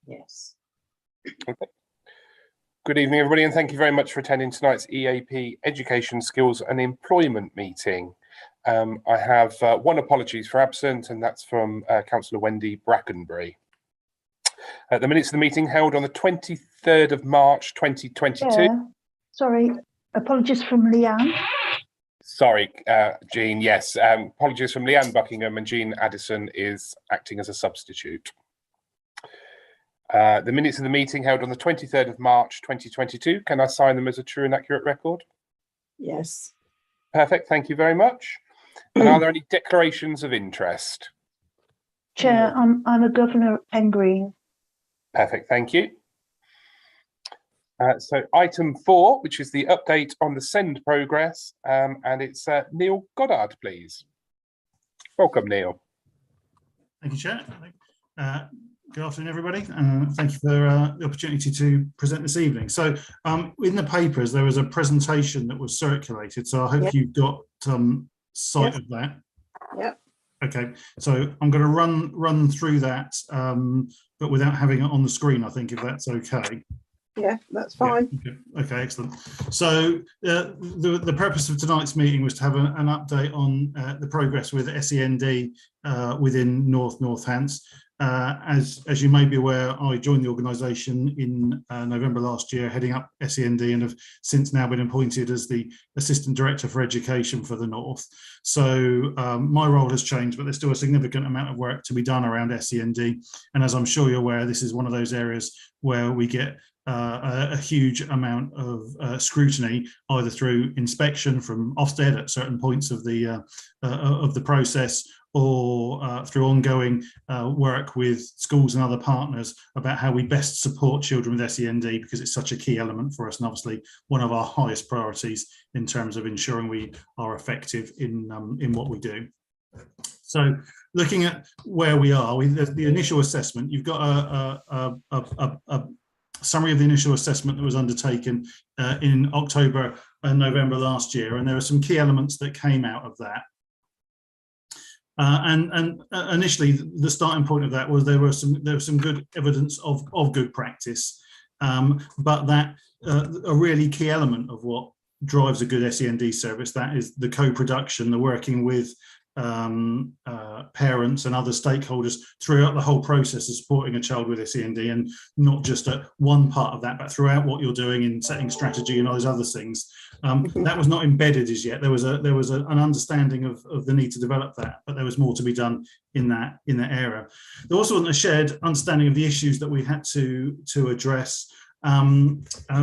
Yes. Okay. Good evening, everybody, and thank you very much for attending tonight's EAP Education, Skills and Employment meeting. I have one apologies for absent, and that's from Councillor Wendy Brackenbury. The minutes of the meeting held on the 23rd of March 2022. Yeah, sorry, apologies from Leanne. Sorry, Jean, yes. Apologies from Leanne Buckingham, and Jean Addison is acting as a substitute. The minutes of the meeting held on the 23rd of March 2022. Can I sign them as a true and accurate record? Yes. Perfect, thank you very much. And are there any declarations of interest? Chair, I'm a governor at Pengreen. Perfect, thank you. So item 4, which is the update on the Scnd progress, and it's Neil Goddard, please. Welcome, Neil. Thank you, Chair. Good afternoon, everybody, and thank you for the opportunity to present this evening. So in the papers, there was a presentation that was circulated, so I hope you've got sight of that. Yep. Okay, so I'm going to run through that, but without having it on the screen, I think, if that's okay. Yeah, that's fine. Yeah, okay, excellent. So the purpose of tonight's meeting was to have an update on the progress with Scnd within Northants. As you may be aware, I joined the organisation in November last year, heading up Scnd, and have since now been appointed as the Assistant Director for Education for the North. So my role has changed, but there's still a significant amount of work to be done around Scnd. And as I'm sure you're aware, this is one of those areas where we get a huge amount of scrutiny, either through inspection from Ofsted at certain points of the process, or through ongoing work with schools and other partners about how we best support children with Scnd, because it's such a key element for us, and obviously one of our highest priorities in terms of ensuring we are effective in what we do. So looking at where we are, the initial assessment, you've got a summary of the initial assessment that was undertaken in October and November last year, and there are some key elements that came out of that. And initially, the starting point of that was there was some good evidence of good practice, but that a really key element of what drives a good Scnd service, that is the co-production, the working with parents and other stakeholders throughout the whole process of supporting a child with Scnd, and not just at one part of that, but throughout what you're doing in setting strategy and all those other things. That was not embedded as yet. There was an understanding of the need to develop that, but there was more to be done in that area. There also wasn't a shared understanding of the issues that we had to address.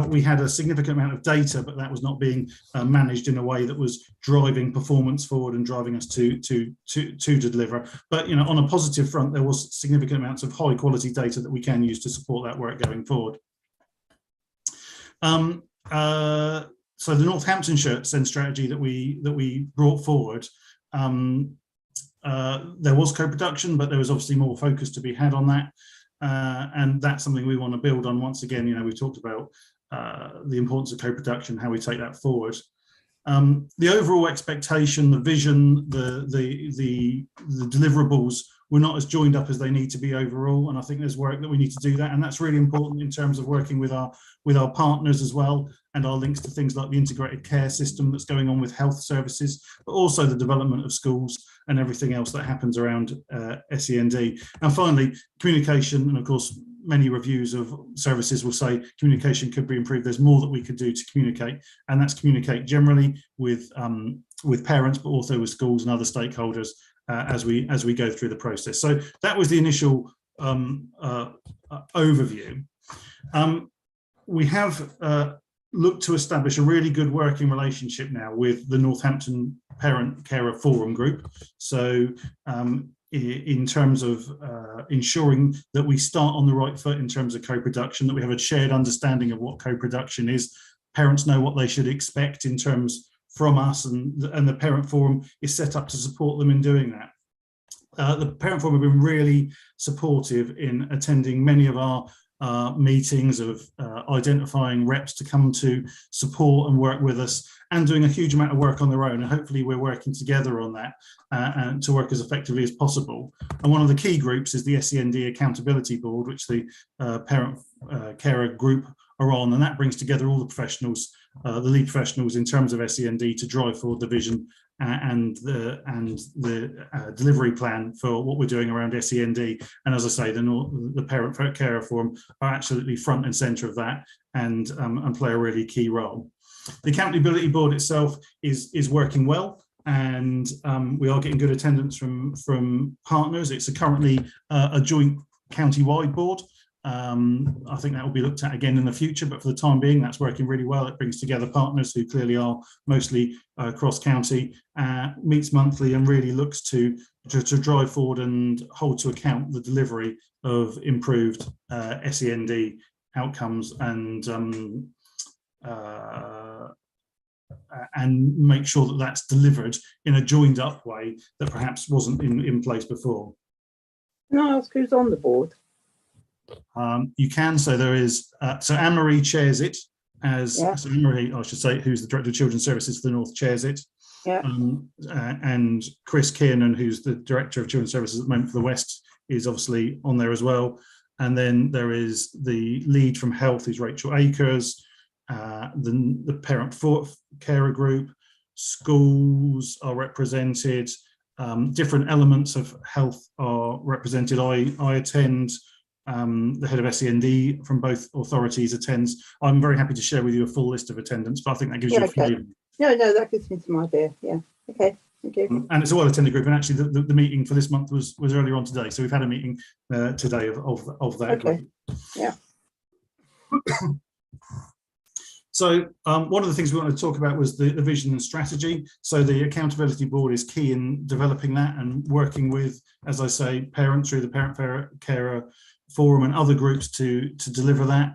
We had a significant amount of data, but that was not being managed in a way that was driving performance forward and driving us to deliver. But on a positive front, there was significant amounts of high quality data that we can use to support that work going forward. So the Northamptonshire Scnd strategy that we brought forward, there was co-production, but there was obviously more focus to be had on that. And that's something we want to build on. Once again, we've talked about the importance of co-production, how we take that forward. The overall expectation, the vision, the deliverables were not as joined up as they need to be overall, and I think there's work that we need to do that, and that's really important in terms of working with our partners as well, and our links to things like the integrated care system that's going on with health services, but also the development of schools and everything else that happens around Scnd. And finally, communication, and of course many reviews of services will say communication could be improved. There's more that we could do to communicate, and that's communicate generally with parents, but also with schools and other stakeholders as we go through the process. So that was the initial overview. We have looked to establish a really good working relationship now with the Northampton Parent Carer Forum Group. So in terms of ensuring that we start on the right foot in terms of co-production, that we have a shared understanding of what co-production is. Parents know what they should expect in terms from us, and the Parent Forum is set up to support them in doing that. The Parent Forum have been really supportive in attending many of our meetings, of identifying reps to come to support and work with us, and doing a huge amount of work on their own. And hopefully we're working together on that and to work as effectively as possible. And one of the key groups is the Scnd Accountability Board, which the parent carer group are on, and that brings together all the professionals, the lead professionals in terms of Scnd to drive forward the vision and the delivery plan for what we're doing around Scnd. And as I say, the parent carer forum are absolutely front and centre of that, and play a really key role. The accountability board itself is working well, and we are getting good attendance from partners. It's currently a joint county-wide board. I think that will be looked at again in the future, but for the time being, that's working really well. It brings together partners who clearly are mostly cross-county, meets monthly, and really looks to drive forward and hold to account the delivery of improved Scnd outcomes, and make sure that that's delivered in a joined up way that perhaps wasn't in place before. Can I ask who's on the board? You can. So there is, so Anne-Marie chairs it as, Yeah. so Anne-Marie, I should say, who's the Director of Children's Services for the North, chairs it. Yeah. And Chris Kiernan, who's the Director of Children's Services at the moment for the West, is obviously on there as well. And then there is the lead from Health, who's Rachel Akers, the parent carer group, schools are represented, different elements of health are represented. I attend. The head of Scnd from both authorities attends. I'm very happy to share with you a full list of attendance, but I think that gives you a flavour. No, that gives me some idea. Yeah. Okay. Thank you. And it's a well-attended group, and actually the meeting for this month was earlier on today. So we've had a meeting today of that Okay. group. Yeah. So one of the things we wanted to talk about was the vision and strategy. So the accountability board is key in developing that and working with, as I say, parents through the parent carer forum and other groups to deliver that.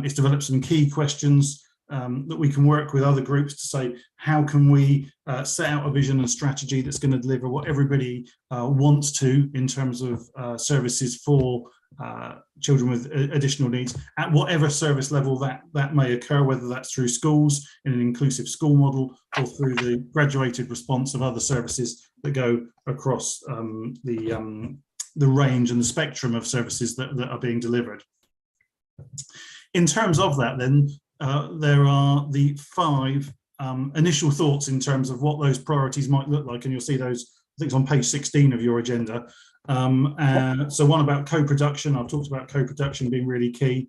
It's developed some key questions that we can work with other groups to say, how can we set out a vision and strategy that's going to deliver what everybody wants to in terms of services for children with additional needs at whatever service level that may occur, whether that's through schools in an inclusive school model or through the graduated response of other services that go across the range and the spectrum of services that are being delivered. In terms of that, then, there are the 5 initial thoughts in terms of what those priorities might look like, and you'll see those, I think it's on page 16 of your agenda. So one about co-production. I've talked about co-production being really key.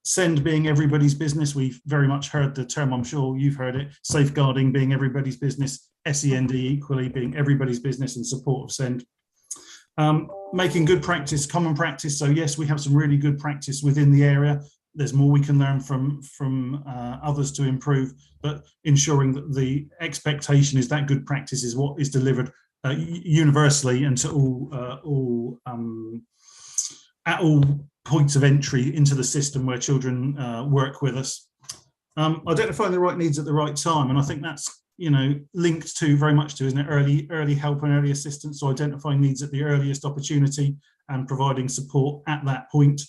Scnd being everybody's business. We've very much heard the term, I'm sure you've heard it, safeguarding being everybody's business, Scnd equally being everybody's business in support of Scnd. Making good practice, common practice. So yes, we have some really good practice within the area. There's more we can learn from others to improve, but ensuring that the expectation is that good practice is what is delivered universally and to at all points of entry into the system where children work with us. Identifying the right needs at the right time, and I think that's linked to very much to, isn't it, early help and early assistance. So identifying needs at the earliest opportunity and providing support at that point,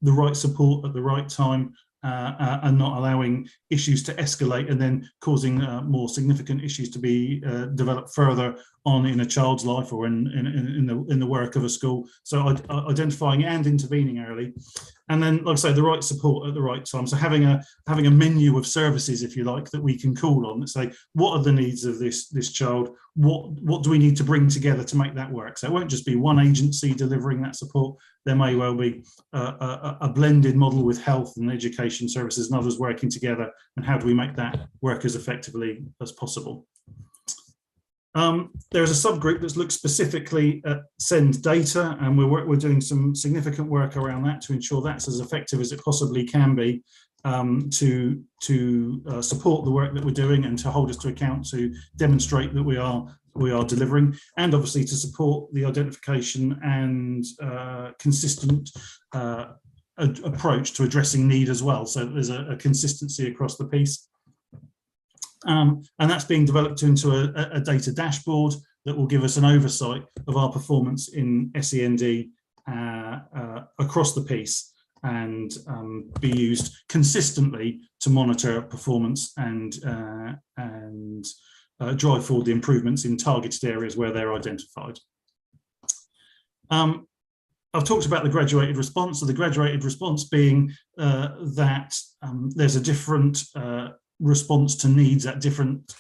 the right support at the right time, and not allowing issues to escalate and then causing more significant issues to be developed further on in a child's life or in the work of a school. So identifying and intervening early, and then, like I say, the right support at the right time. So having a menu of services, if you like, that we can call on that say, what are the needs of this child? What do we need to bring together to make that work? So it won't just be one agency delivering that support. There may well be a blended model with health and education services and others working together. And how do we make that work as effectively as possible? There's a subgroup that's looked specifically at Scnd data, and we're doing some significant work around that to ensure that's as effective as it possibly can be, to support the work that we're doing and to hold us to account, to demonstrate that we are delivering, and obviously to support the identification and consistent approach to addressing need as well. So there's a consistency across the piece. And that's being developed into a data dashboard that will give us an oversight of our performance in Scnd across the piece. and be used consistently to monitor performance and drive forward the improvements in targeted areas where they're identified. I've talked about the graduated response. So the graduated response being that there's a different response to needs at different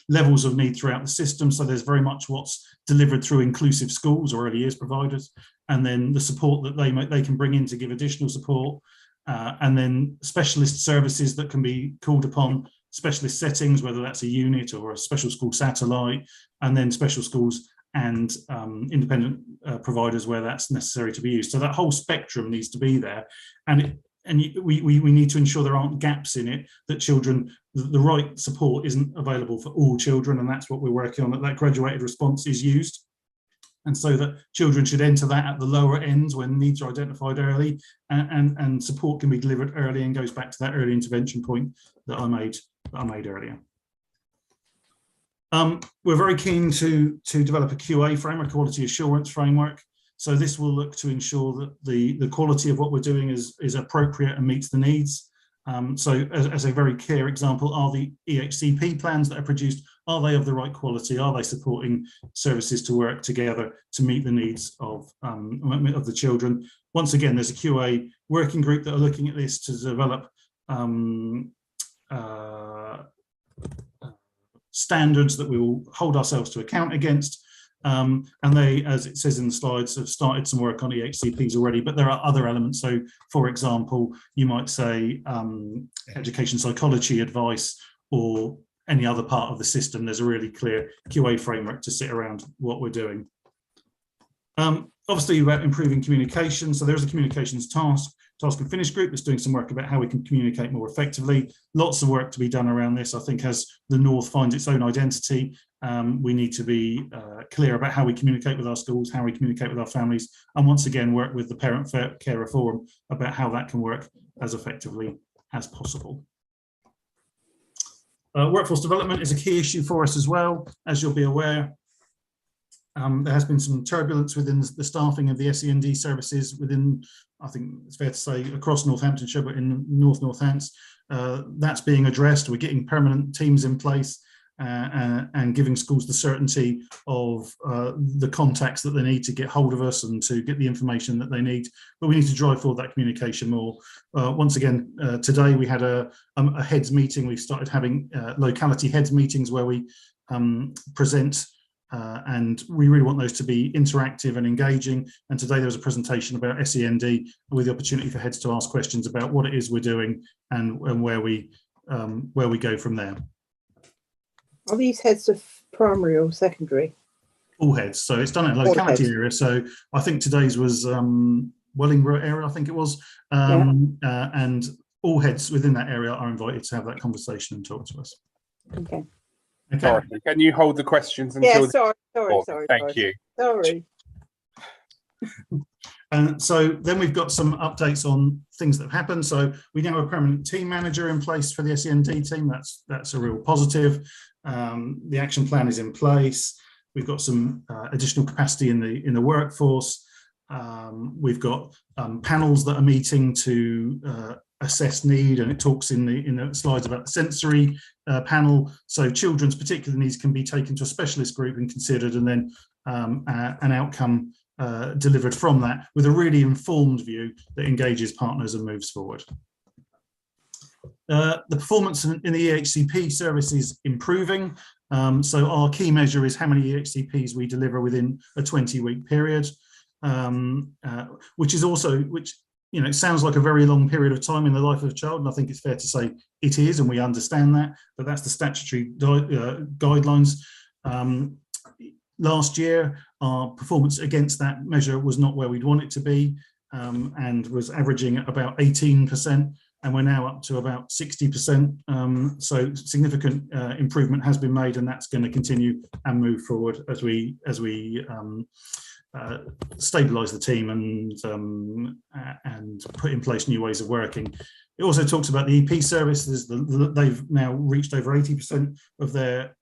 levels of need throughout the system. So there's very much what's delivered through inclusive schools or early years providers, and then the support that they can bring in to give additional support, and then specialist services that can be called upon, specialist settings, whether that's a unit or a special school satellite, and then special schools and independent providers where that's necessary to be used. So that whole spectrum needs to be there, and we need to ensure there aren't gaps in it, that children, the right support isn't available for all children, and that's what we're working on, that graduated response is used. And so that children should enter that at the lower ends when needs are identified early, and support can be delivered early, and goes back to that early intervention point that I made earlier. We're very keen to develop a QA framework, quality assurance framework. So this will look to ensure that the quality of what we're doing is appropriate and meets the needs. So as a very clear example, are the EHCP plans that are produced, are they of the right quality? Are they supporting services to work together to meet the needs of the children? Once again, there's a QA working group that are looking at this to develop standards that we will hold ourselves to account against. And they, as it says in the slides, have started some work on EHCPs already, but there are other elements. So, for example, you might say education psychology advice or any other part of the system. There's a really clear QA framework to sit around what we're doing. Obviously, about improving communication. So there's a communications task and finish group that's doing some work about how we can communicate more effectively. Lots of work to be done around this. I think as the North finds its own identity, we need to be clear about how we communicate with our schools, how we communicate with our families, and once again work with the Parent Carer Forum about how that can work as effectively as possible. Workforce development is a key issue for us as well, as you'll be aware. There has been some turbulence within the staffing of the Scnd services within, I think it's fair to say, across Northamptonshire, but in North Northants. That's being addressed. We're getting permanent teams in place and giving schools the certainty of the contacts that they need to get hold of us and to get the information that they need. But we need to drive forward that communication more. Once again, today we had a heads meeting. We've started having locality heads meetings where we present and we really want those to be interactive and engaging. And today there was a presentation about Scnd with the opportunity for heads to ask questions about what it is we're doing and where we go from there. Are these heads of primary or secondary? All heads. So it's done at a locality area. So I think today's was Wellingborough area, I think it was. And all heads within that area are invited to have that conversation and talk to us. Okay. Okay. Sorry, can you hold the questions until? Yeah, sorry. Thank you. Sorry. And so then we've got some updates on things that have happened. So we now have a permanent team manager in place for the Scnd team. That's a real positive. The action plan is in place. We've got some additional capacity in the workforce. We've got panels that are meeting to assess need, and it talks in the slides about the sensory panel. So children's particular needs can be taken to a specialist group and considered, and then an outcome delivered from that with a really informed view that engages partners and moves forward. The performance in the EHCP service is improving. So our key measure is how many EHCPs we deliver within a 20-week period, which it sounds like a very long period of time in the life of a child, and I think it's fair to say it is, and we understand that, but that's the statutory guidelines. Last year, our performance against that measure was not where we'd want it to be, and was averaging at about 18%, and we're now up to about 60%. So significant improvement has been made, and that's going to continue and move forward as we stabilise the team and put in place new ways of working. It also talks about the EP services. They've now reached over 80% of their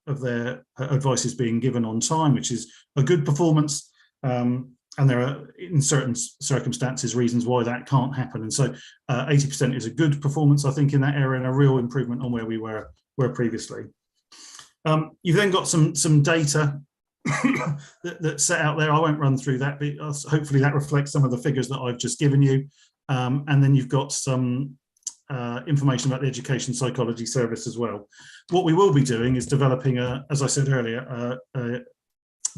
advices being given on time, which is a good performance. there are, in certain circumstances, reasons why that can't happen. And so 80% is a good performance, I think, in that area, and a real improvement on where we were previously. You've then got some data that's set out there. I won't run through that, but hopefully that reflects some of the figures that I've just given you. And then you've got some information about the Education Psychology Service as well. What we will be doing is developing, as I said earlier, a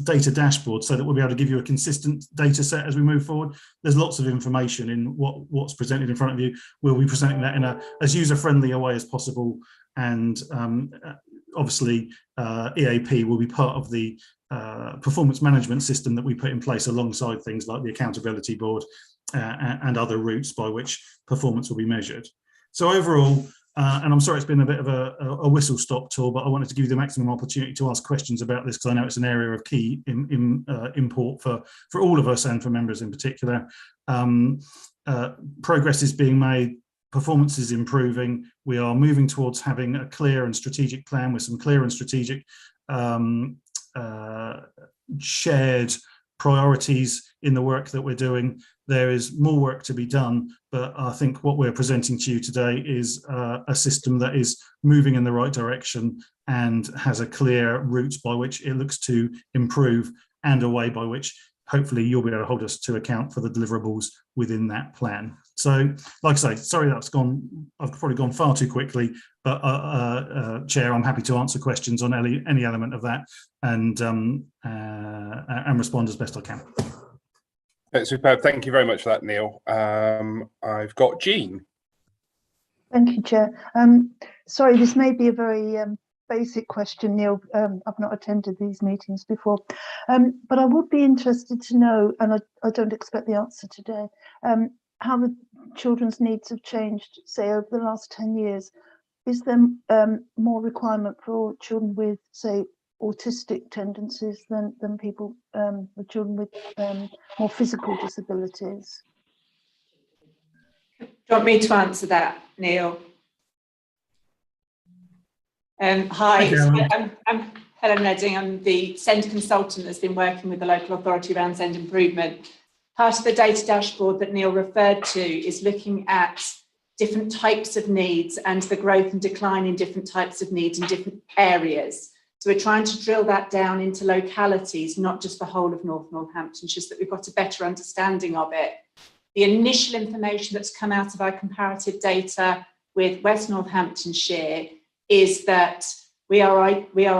data dashboard, so that we'll be able to give you a consistent data set as we move forward. There's lots of information in what's presented in front of you. We'll be presenting that in as user-friendly a way as possible, and obviously EAP will be part of the performance management system that we put in place alongside things like the accountability board and other routes by which performance will be measured. So overall, and I'm sorry it's been a bit of a whistle-stop tour, but I wanted to give you the maximum opportunity to ask questions about this, because I know it's an area of key import for all of us and for members in particular. Progress is being made, performance is improving. We are moving towards having a clear and strategic plan with some clear and strategic shared priorities in the work that we're doing. There is more work to be done, but I think what we're presenting to you today is a system that is moving in the right direction and has a clear route by which it looks to improve, and a way by which hopefully you'll be able to hold us to account for the deliverables within that plan. So, like I say, sorry I've probably gone far too quickly, but Chair, I'm happy to answer questions on any element of that and respond as best I can. That's superb. Thank you very much for that, Neil. I've got Jean. Thank you, Chair. Sorry, this may be a very basic question, Neil. I've not attended these meetings before, but I would be interested to know, and I don't expect the answer today, how the children's needs have changed, say, over the last 10 years. Is there more requirement for children with, say, autistic tendencies than people, with children with more physical disabilities? Do you want me to answer that, Neil? Hi, I'm Helen Redding. I'm the Scnd consultant that's been working with the local authority around Scnd improvement. Part of the data dashboard that Neil referred to is looking at different types of needs and the growth and decline in different types of needs in different areas. So we're trying to drill that down into localities, not just the whole of North Northamptonshire, so that we've got a better understanding of it. The initial information that's come out of our comparative data with West Northamptonshire is that we are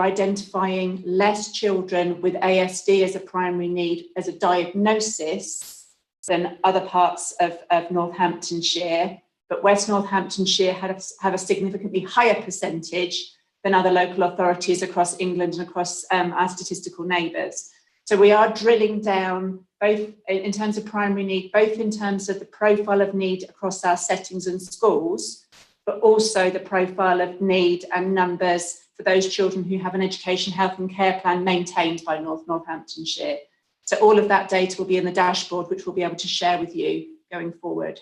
identifying less children with ASD as a primary need, as a diagnosis, than other parts of Northamptonshire. But West Northamptonshire have a significantly higher percentage than other local authorities across England and across our statistical neighbours. So we are drilling down both in terms of primary need, both in terms of the profile of need across our settings and schools, but also the profile of need and numbers for those children who have an education, health and care plan maintained by North Northamptonshire. So all of that data will be in the dashboard, which we'll be able to share with you going forward.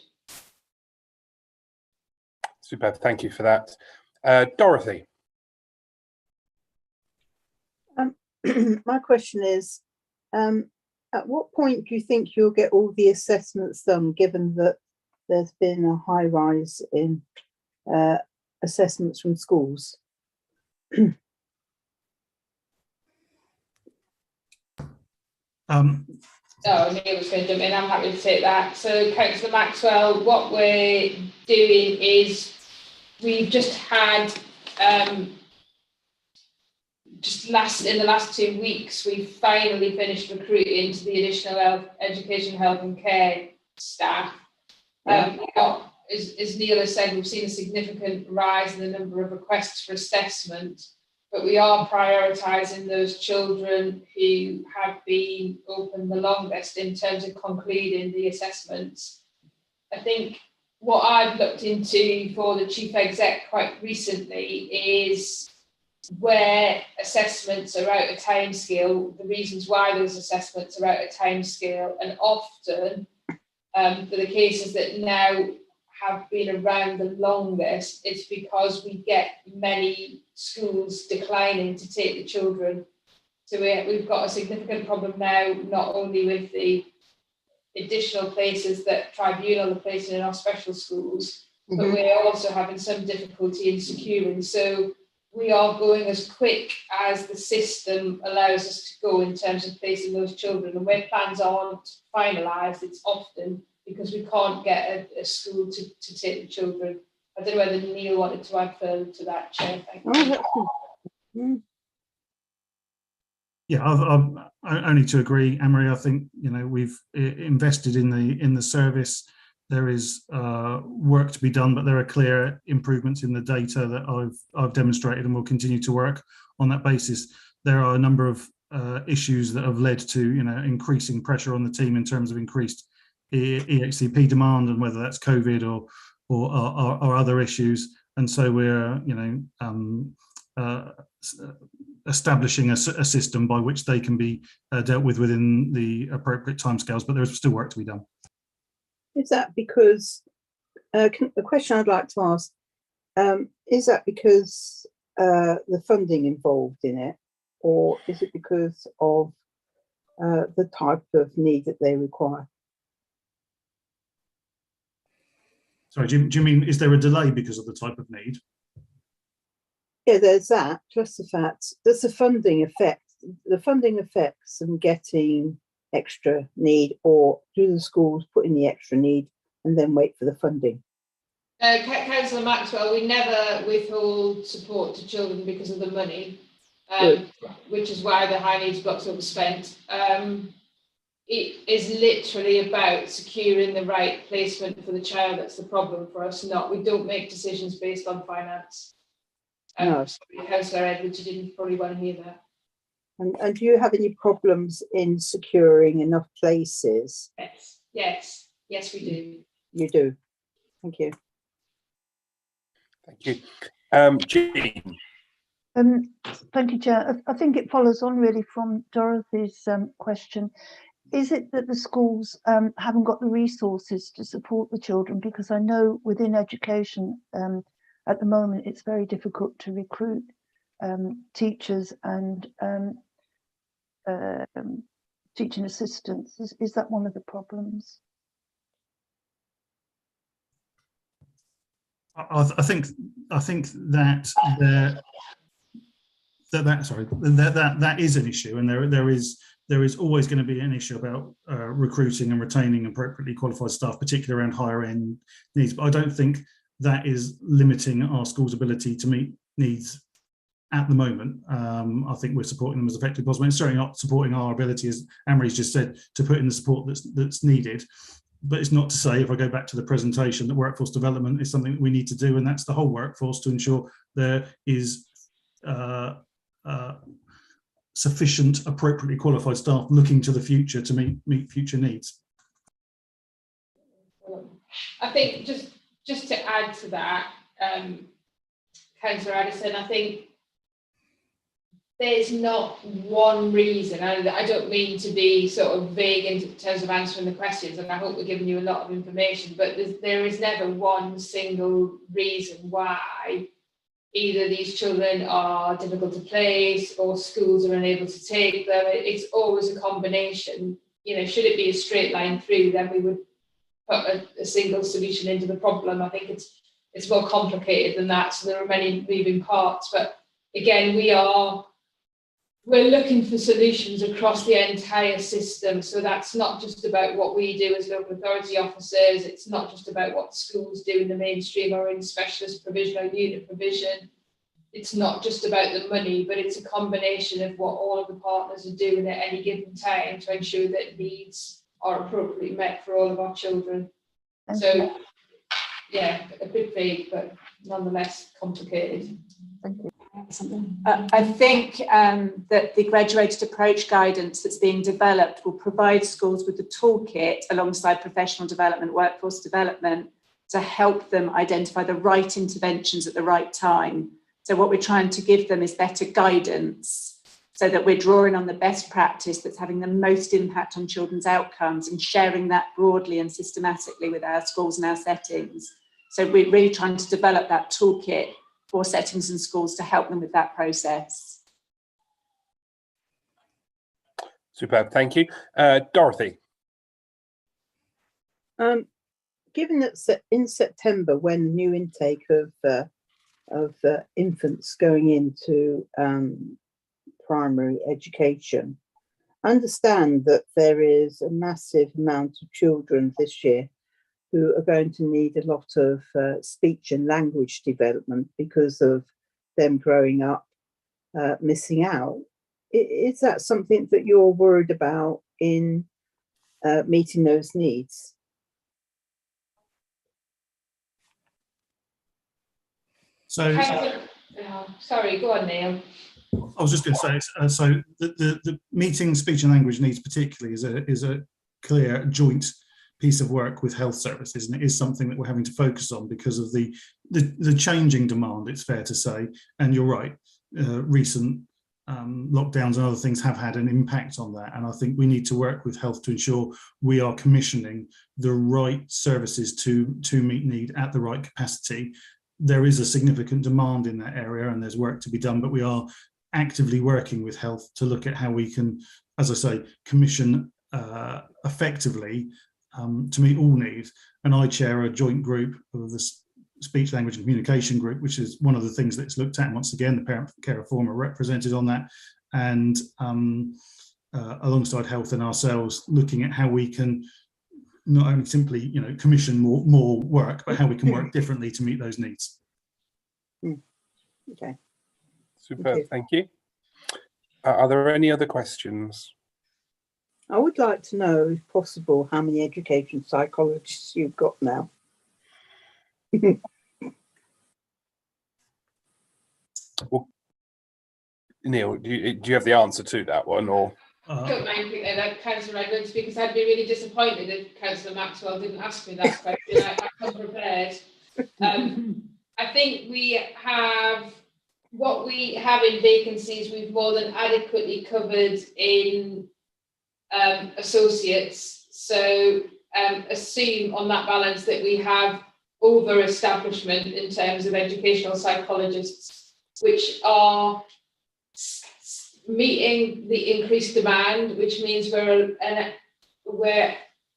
Superb, thank you for that. Dorothy. My question is, at what point do you think you'll get all the assessments done, given that there's been a high rise in assessments from schools? So Neil was going to jump in, I'm happy to take that. So Councillor Maxwell, what we're doing is we've just had, in the last 2 weeks, we've finally finished recruiting to the additional education, health and care staff. As Neil has said, we've seen a significant rise in the number of requests for assessment, but we are prioritising those children who have been open the longest in terms of concluding the assessments. I think what I've looked into for the Chief Exec quite recently is where assessments are out of timescale, the reasons why those assessments are out of timescale, and often for the cases that now have been around the longest, it's because we get many schools declining to take the children. So we've got a significant problem now, not only with the additional places that tribunal are placing in our special schools, but we're also having some difficulty in securing. So we are going as quick as the system allows us to go in terms of placing those children. And where plans aren't finalised, it's often because we can't get a school to take the children. I don't know whether Neil wanted to add further to that, Chair. Thank you. Yeah, I only to agree, Anne-Marie. I think, you know, we've invested in the service. There is work to be done, but there are clear improvements in the data that I've demonstrated, and will continue to work on that basis. There are a number of issues that have led to, you know, increasing pressure on the team in terms of increased EHCP demand, and whether that's COVID or other issues. And so we're, you know, establishing a system by which they can be dealt with within the appropriate timescales, but there's still work to be done. Is that because, the question I'd like to ask, is that because the funding involved in it, or is it because of the type of need that they require? Sorry, do you mean, is there a delay because of the type of need? Yeah, there's that, plus the fact, does the funding affect them getting extra need, or do the schools put in the extra need and then wait for the funding? Councillor Maxwell, we never withhold support to children because of the money, which is why the high needs blocks are spent. It is literally about securing the right placement for the child. That's the problem for us. We don't make decisions based on finance. No. Sorry, Councillor Edwards, you didn't probably want to hear that. And do you have any problems in securing enough places? Yes, we do. You do. Thank you. Thank you. Jean. Thank you, Chair. I think it follows on really from Dorothy's question. Is it that the schools haven't got the resources to support the children? Because I know within education at the moment it's very difficult to recruit teachers and teaching assistants. Is that one of the problems? I think that that is an issue, and there is always going to be an issue about recruiting and retaining appropriately qualified staff, particularly around higher end needs. But I don't think that is limiting our schools' ability to meet needs at the moment. I think we're supporting them as effectively as possible. It's certainly not supporting our ability, as Anne-Marie's just said, to put in the support that's needed. But it's not to say, if I go back to the presentation, that workforce development is something that we need to do, and that's the whole workforce, to ensure there is sufficient appropriately qualified staff looking to the future to meet future needs. I think just to add to that, Councillor Addison, I think there's not one reason. I don't mean to be sort of vague in terms of answering the questions, and I hope we're giving you a lot of information, but there is never one single reason why either these children are difficult to place or schools are unable to take them. It's always a combination. You know, should it be a straight line through, then we would put a single solution into the problem. I think it's more complicated than that. So there are many moving parts, but again, we're looking for solutions across the entire system. So that's not just about what we do as local authority officers. It's not just about what schools do in the mainstream or in specialist provision or unit provision. It's not just about the money, but it's a combination of what all of the partners are doing at any given time to ensure that needs are appropriately met for all of our children. So, yeah, a bit vague, but nonetheless complicated. Thank you. I think that the graduated approach guidance that's being developed will provide schools with the toolkit alongside professional development, workforce development, to help them identify the right interventions at the right time. So what we're trying to give them is better guidance, so that we're drawing on the best practice that's having the most impact on children's outcomes and sharing that broadly and systematically with our schools and our settings. So we're really trying to develop that toolkit for settings and schools to help them with that process. Superb, thank you. Dorothy. Given that in September, when the new intake of infants going into primary education, understand that there is a massive amount of children this year who are going to need a lot of speech and language development because of them growing up missing out. Is that something that you're worried about in meeting those needs? So, sorry, go on, Neil. I was just going to say, so the meeting speech and language needs particularly is a clear joint piece of work with health services, and it is something that we're having to focus on because of the changing demand, it's fair to say. And you're right, recent lockdowns and other things have had an impact on that, and I think we need to work with health to ensure we are commissioning the right services to meet need at the right capacity. There is a significant demand in that area and there's work to be done, but we are actively working with health to look at how we can, as I say, commission effectively to meet all needs. And I chair a joint group of the speech, language and communication group, which is one of the things that's looked at. And once again, the parent care reform are represented on that, and alongside health and ourselves, looking at how we can not only simply, commission more work, but how we can work differently to meet those needs. Okay. Super, thank you. Are there any other questions? I would like to know, if possible, how many education psychologists you've got now. Well, Neil, do you have the answer to that one, or? I don't mind that, Councillor Edwards, because I'd be really disappointed if Councillor Maxwell didn't ask me that question. I come prepared. I think what we have in vacancies, we've more than adequately covered in associates. So assume on that balance that we have over-establishment in terms of educational psychologists, which are meeting the increased demand, which means we're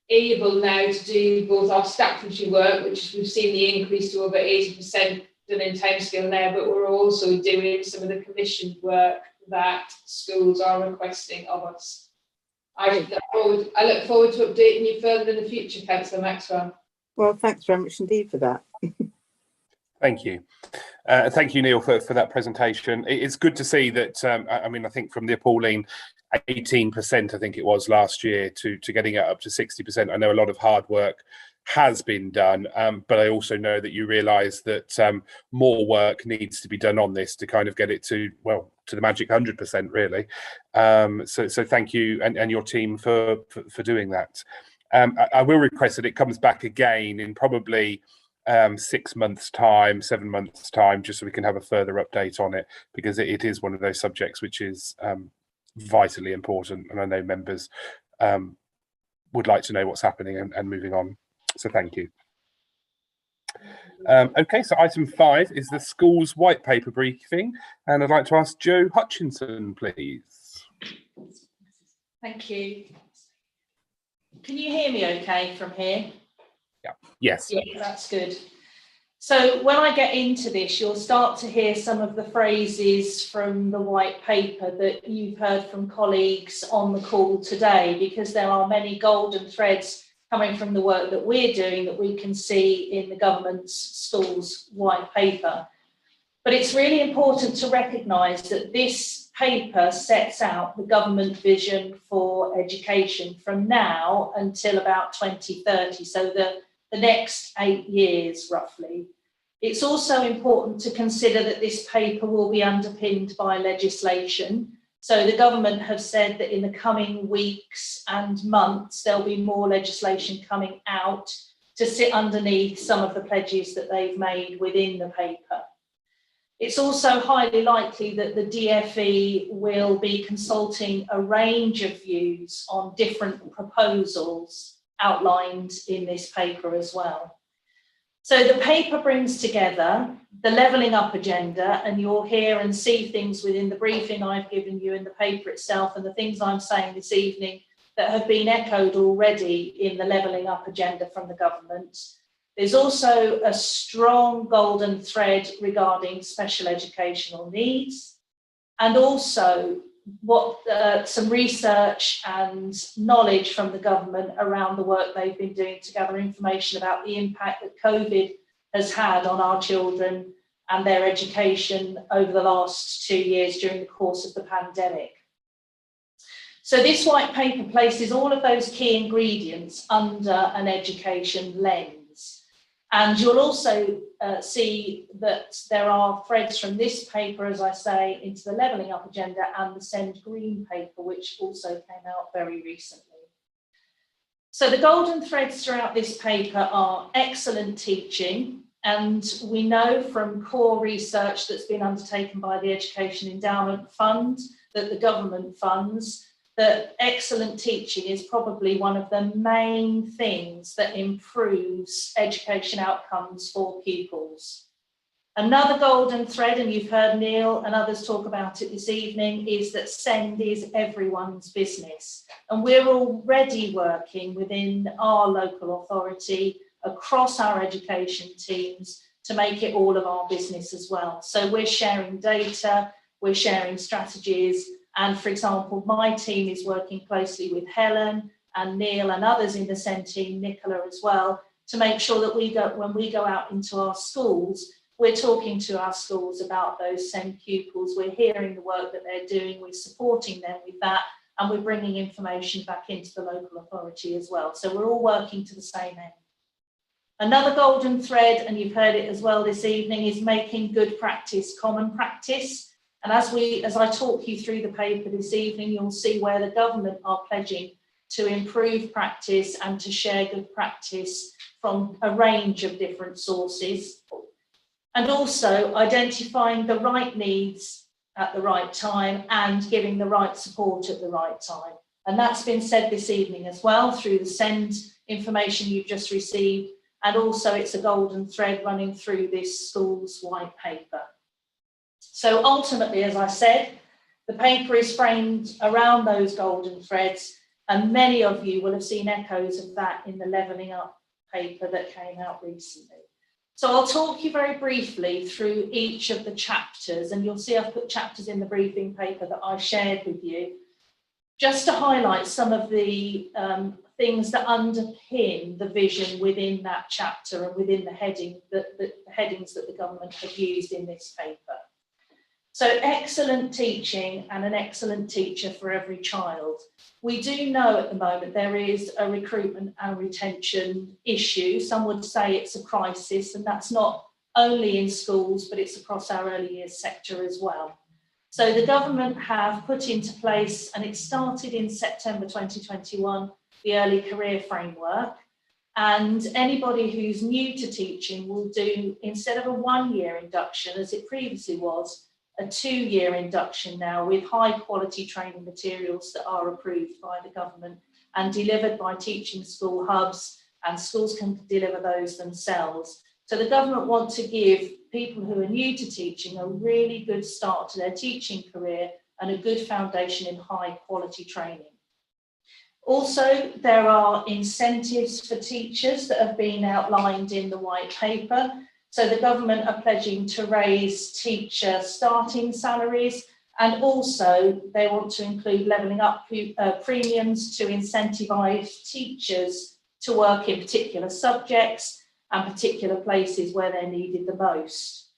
able now to do both our statutory work, which we've seen the increase to over 80% done in timescale now, but we're also doing some of the commissioned work that schools are requesting of us. I look forward to updating you further in the future, Councillor Maxwell. Well, thanks very much indeed for that. Thank you. Thank you, Neil, for that presentation. It's good to see that, I think from the appalling 18%, I think it was last year, to getting it up to 60%. I know a lot of hard work has been done, but I also know that you realise that more work needs to be done on this to kind of get it to the magic 100%, really. So thank you and your team for doing that. I will request that it comes back again in probably 6 months' time, 7 months' time, just so we can have a further update on it, because it is one of those subjects which is vitally important, and I know members would like to know what's happening and moving on. So thank you. Okay, so item 5 is the school's white paper briefing, and I'd like to ask Jo Hutchinson, please. Thank you. Can you hear me okay from here? Yeah. Yes. Yeah, that's good. So when I get into this, you'll start to hear some of the phrases from the white paper that you've heard from colleagues on the call today, because there are many golden threads coming from the work that we're doing that we can see in the government's schools white paper. But it's really important to recognise that this paper sets out the government vision for education from now until about 2030, so the next 8 years roughly. It's also important to consider that this paper will be underpinned by legislation. So the government have said that in the coming weeks and months, there'll be more legislation coming out to sit underneath some of the pledges that they've made within the paper. It's also highly likely that the DfE will be consulting a range of views on different proposals outlined in this paper as well. So the paper brings together the levelling up agenda, and you'll hear and see things within the briefing I've given you in the paper itself and the things I'm saying this evening that have been echoed already in the levelling up agenda from the government. There's also a strong golden thread regarding special educational needs, and also some research and knowledge from the government around the work they've been doing to gather information about the impact that COVID has had on our children and their education over the last 2 years during the course of the pandemic. So this white paper places all of those key ingredients under an education lens. And you'll also see that there are threads from this paper, as I say, into the levelling up agenda and the Scnd green paper, which also came out very recently. So the golden threads throughout this paper are excellent teaching. And we know from core research that's been undertaken by the Education Endowment Fund that the government funds, that excellent teaching is probably one of the main things that improves education outcomes for pupils. Another golden thread, and you've heard Neil and others talk about it this evening, is that Scnd is everyone's business. And we're already working within our local authority across our education teams to make it all of our business as well. So we're sharing data, we're sharing strategies, and for example, my team is working closely with Helen and Neil and others in the Scnd team, Nicola as well, to make sure that when we go out into our schools, we're talking to our schools about those Scnd pupils, we're hearing the work that they're doing, we're supporting them with that, and we're bringing information back into the local authority as well. So we're all working to the same end. Another golden thread, and you've heard it as well this evening, is making good practice common practice. And as I talk you through the paper this evening, you'll see where the government are pledging to improve practice and to share good practice from a range of different sources. And also identifying the right needs at the right time and giving the right support at the right time. And that's been said this evening as well through the Scnd information you've just received. And also it's a golden thread running through this school's white paper. So ultimately, as I said, the paper is framed around those golden threads, and many of you will have seen echoes of that in the levelling up paper that came out recently. So I'll talk you very briefly through each of the chapters, and you'll see I've put chapters in the briefing paper that I shared with you, just to highlight some of the things that underpin the vision within that chapter and within the headings that the government have used in this paper. So excellent teaching and an excellent teacher for every child. We do know at the moment there is a recruitment and retention issue. Some would say it's a crisis, and that's not only in schools, but it's across our early years sector as well. So the government have put into place, and it started in September 2021, the early career framework. And anybody who's new to teaching will do, instead of a 1-year induction, as it previously was, a 2-year induction now with high quality training materials that are approved by the government and delivered by teaching school hubs, and schools can deliver those themselves. So the government want to give people who are new to teaching a really good start to their teaching career and a good foundation in high quality training. Also, there are incentives for teachers that have been outlined in the white paper. So the government are pledging to raise teacher starting salaries, and also they want to include levelling up premiums to incentivise teachers to work in particular subjects and particular places where they're needed the most.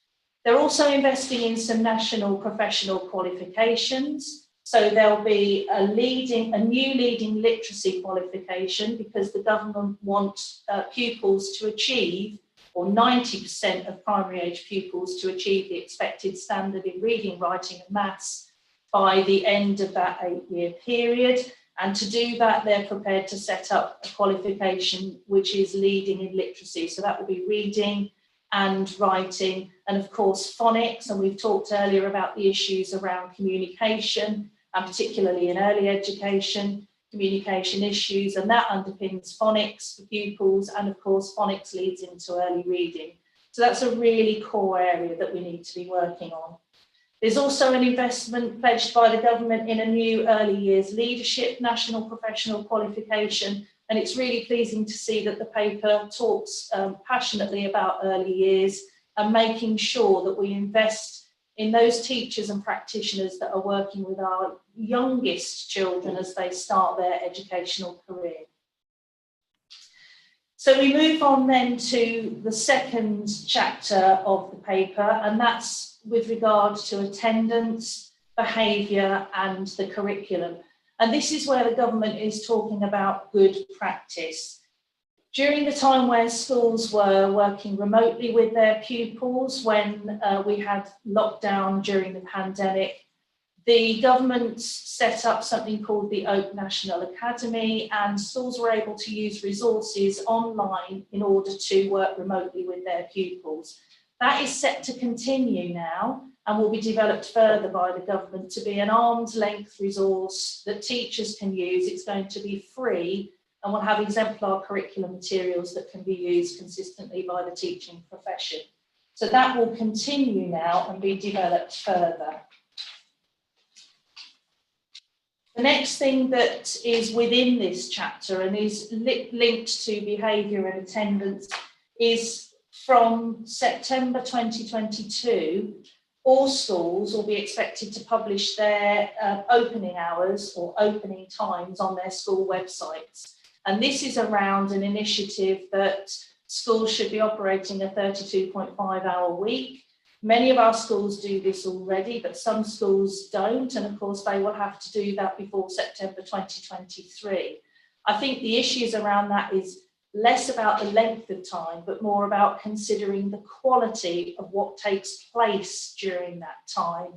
They're also investing in some national professional qualifications. So there'll be a new leading literacy qualification, because the government wants pupils to achieve, or 90% of primary age pupils to achieve the expected standard in reading, writing and maths by the end of that 8-year period. And to do that, they're prepared to set up a qualification which is leading in literacy. So that will be reading and writing, and of course phonics. And we've talked earlier about the issues around communication, and particularly in early education, communication issues, and that underpins phonics for pupils, and of course phonics leads into early reading. So that's a really core area that we need to be working on. There's also an investment pledged by the government in a new early years leadership national professional qualification, and it's really pleasing to see that the paper talks passionately about early years and making sure that we invest in those teachers and practitioners that are working with our youngest children as they start their educational career. So we move on then to the second chapter of the paper, and that's with regard to attendance, behaviour and the curriculum. And this is where the government is talking about good practice. During the time where schools were working remotely with their pupils, when we had lockdown during the pandemic, the government set up something called the EAP National Academy, and schools were able to use resources online in order to work remotely with their pupils. That is set to continue now and will be developed further by the government to be an arm's length resource that teachers can use. It's going to be free and will have exemplar curriculum materials that can be used consistently by the teaching profession. So that will continue now and be developed further. The next thing that is within this chapter and is linked to behaviour and attendance is from September 2022, all schools will be expected to publish their opening hours or opening times on their school websites. And this is around an initiative that schools should be operating a 32.5-hour week. Many of our schools do this already, but some schools don't. And of course, they will have to do that before September 2023. I think the issues around that is less about the length of time, but more about considering the quality of what takes place during that time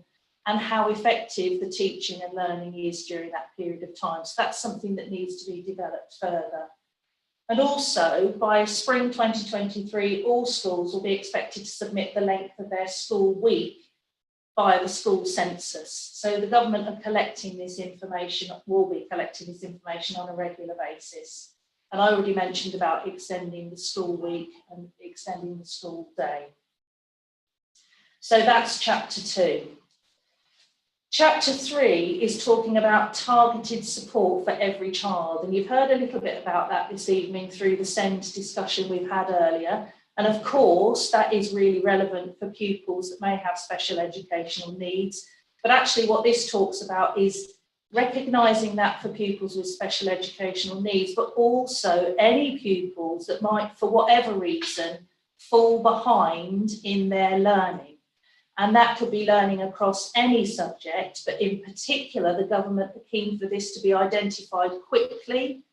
and how effective the teaching and learning is during that period of time. So that's something that needs to be developed further. And also, by spring 2023, all schools will be expected to submit the length of their school week via the school census. So the government are collecting this information, will be collecting this information on a regular basis. And I already mentioned about extending the school week and extending the school day. So that's chapter 2. Chapter 3 is talking about targeted support for every child. And you've heard a little bit about that this evening through the Scnd discussion we've had earlier. And of course, that is really relevant for pupils that may have special educational needs. But actually what this talks about is recognising that for pupils with special educational needs, but also any pupils that might, for whatever reason, fall behind in their learning. And that could be learning across any subject, but in particular, the government are keen for this to be identified quickly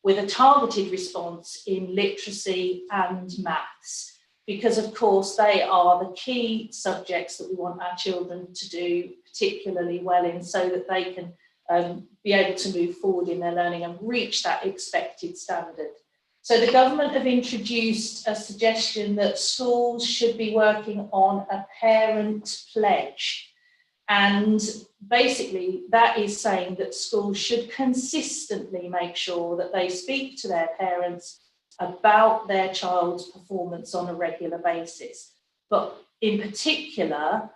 with a targeted response in literacy and maths, because of course they are the key subjects that we want our children to do particularly well in, so that they can be able to move forward in their learning and reach that expected standard. So the government have introduced a suggestion that schools should be working on a parent pledge. And basically that is saying that schools should consistently make sure that they speak to their parents about their child's performance on a regular basis. But in particular,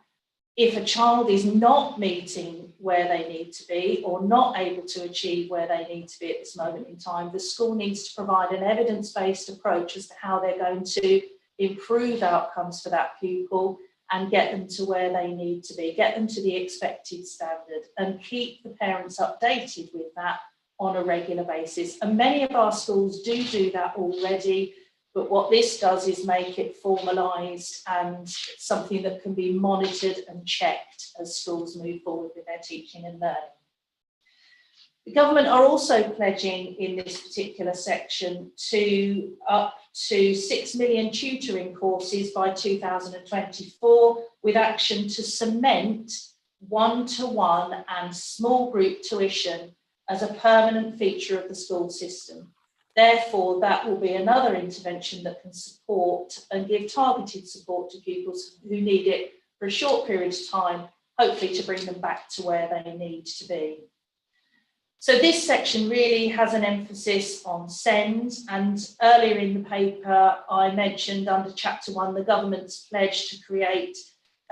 if a child is not meeting where they need to be or not able to achieve where they need to be at this moment in time, the school needs to provide an evidence-based approach as to how they're going to improve outcomes for that pupil and get them to where they need to be, get them to the expected standard, and keep the parents updated with that on a regular basis. And many of our schools do that already. But what this does is make it formalised and something that can be monitored and checked as schools move forward with their teaching and learning. The government are also pledging in this particular section to up to 6 million tutoring courses by 2024, with action to cement one-to-one and small group tuition as a permanent feature of the school system. Therefore, that will be another intervention that can support and give targeted support to pupils who need it for a short period of time, hopefully to bring them back to where they need to be. So this section really has an emphasis on Scnd, and earlier in the paper I mentioned under chapter 1 the government's pledge to create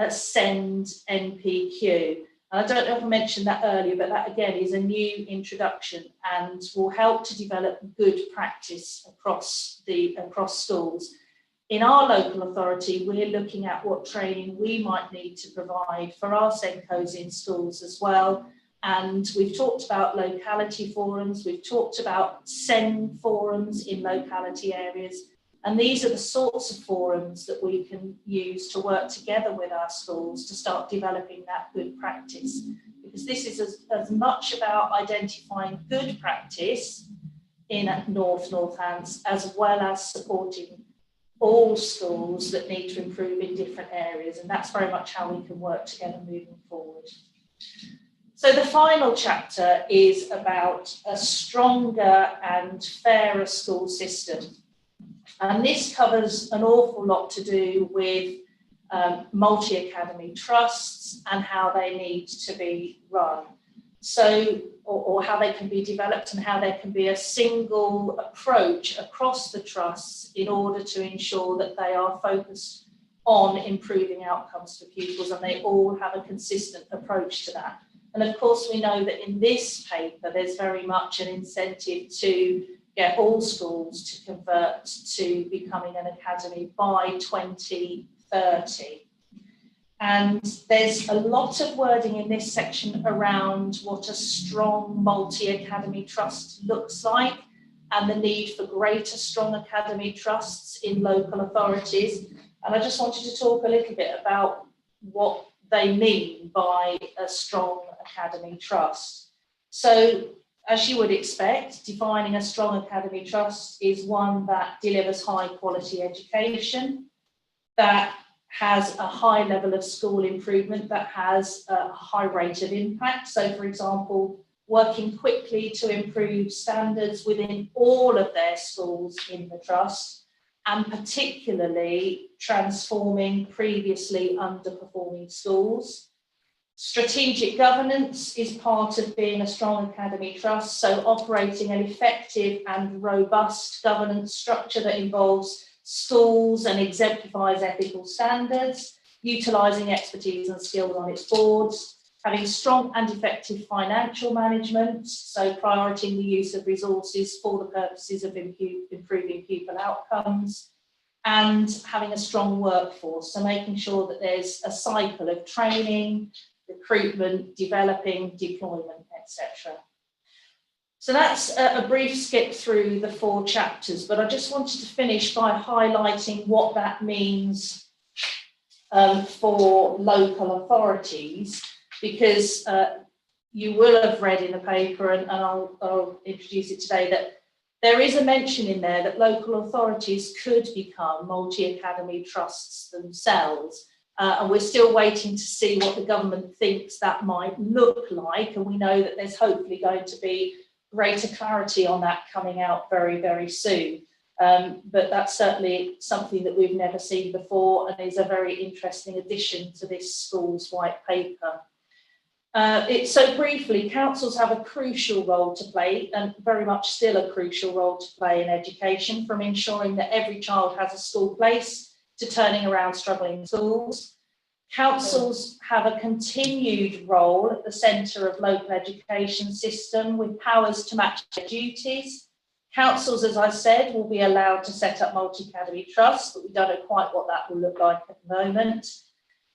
Scnd NPQ. And I don't know if I mentioned that earlier, but that again is a new introduction and will help to develop good practice across schools. In our local authority, we're looking at what training we might need to provide for our SENCOs in schools as well. And we've talked about locality forums, we've talked about Scnd forums in locality areas. And these are the sorts of forums that we can use to work together with our schools to start developing that good practice. Because this is as much about identifying good practice in North Hants, as well as supporting all schools that need to improve in different areas. And that's very much how we can work together moving forward. So the final chapter is about a stronger and fairer school system. And this covers an awful lot to do with multi-academy trusts and how they need to be run. So, or how they can be developed and how there can be a single approach across the trusts in order to ensure that they are focused on improving outcomes for pupils and they all have a consistent approach to that. And of course, we know that in this paper, there's very much an incentive to get all schools to convert to becoming an academy by 2030. And there's a lot of wording in this section around what a strong multi-academy trust looks like and the need for greater strong academy trusts in local authorities. And I just wanted to talk a little bit about what they mean by a strong academy trust. So, as you would expect, defining a strong academy trust is one that delivers high quality education, that has a high level of school improvement, that has a high rate of impact. So, for example, working quickly to improve standards within all of their schools in the trust, and particularly transforming previously underperforming schools. Strategic governance is part of being a strong academy trust, so operating an effective and robust governance structure that involves schools and exemplifies ethical standards, utilising expertise and skills on its boards, having strong and effective financial management, so prioritising the use of resources for the purposes of improving pupil outcomes, and having a strong workforce, so making sure that there's a cycle of training, recruitment, developing, deployment, etc. So that's a brief skip through the 4 chapters, but I just wanted to finish by highlighting what that means for local authorities, because you will have read in the paper, and I'll introduce it today, that there is a mention in there that local authorities could become multi-academy trusts themselves. And we're still waiting to see what the government thinks that might look like. And we know that there's hopefully going to be greater clarity on that coming out very, very soon. But that's certainly something that we've never seen before and is a very interesting addition to this school's white paper. So briefly, councils have a crucial role to play, and very much still a crucial role to play in education, from ensuring that every child has a school place to turning around struggling schools. Councils have a continued role at the centre of local education system with powers to match their duties. Councils, as I said, will be allowed to set up multi-academy trusts, but we don't know quite what that will look like at the moment.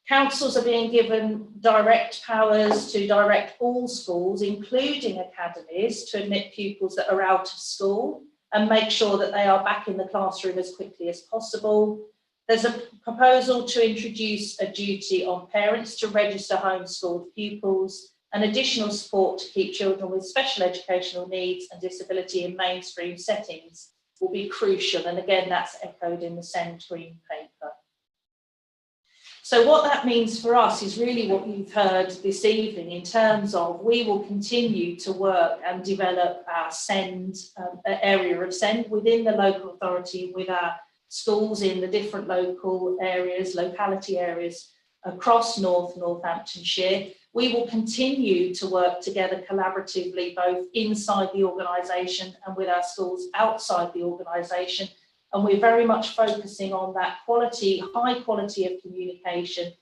Councils are being given direct powers to direct all schools, including academies, to admit pupils that are out of school and make sure that they are back in the classroom as quickly as possible. There's a proposal to introduce a duty on parents to register homeschooled pupils, and additional support to keep children with special educational needs and disability in mainstream settings will be crucial. And again, that's echoed in the Scnd Green paper. So what that means for us is really what you've heard this evening, in terms of we will continue to work and develop our Scnd area of Scnd within the local authority with our schools in the different local areas, locality areas across Northamptonshire. We will continue to work together collaboratively, both inside the organisation and with our schools outside the organisation. And we're very much focusing on that quality, high quality of communication,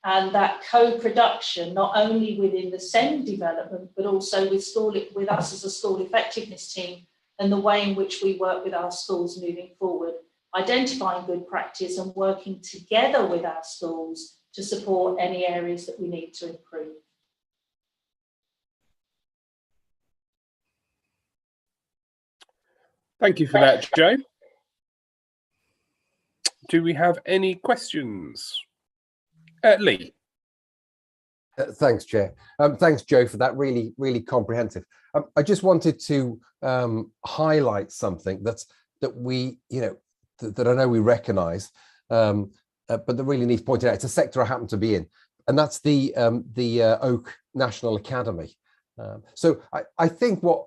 And that co-production, not only within the Scnd development, but also with us as a school effectiveness team, and the way in which we work with our schools moving forward, identifying good practice and working together with our schools to support any areas that we need to improve. Thank you for that, Jo. Do we have any questions? Lee. Thanks, Chair. Thanks, Jo, for that really, really comprehensive. I just wanted to highlight something that we, that I know we recognise, but that really needs pointed out. It's a sector I happen to be in, and that's the Oak National Academy. So I think what,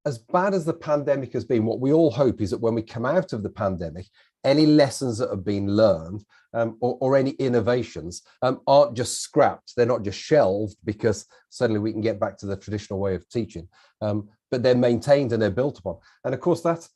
as bad as the pandemic has been, what we all hope is that when we come out of the pandemic, any lessons that have been learned or any innovations aren't just scrapped. They're not just shelved because suddenly we can get back to the traditional way of teaching, but they're maintained and they're built upon. And of course, that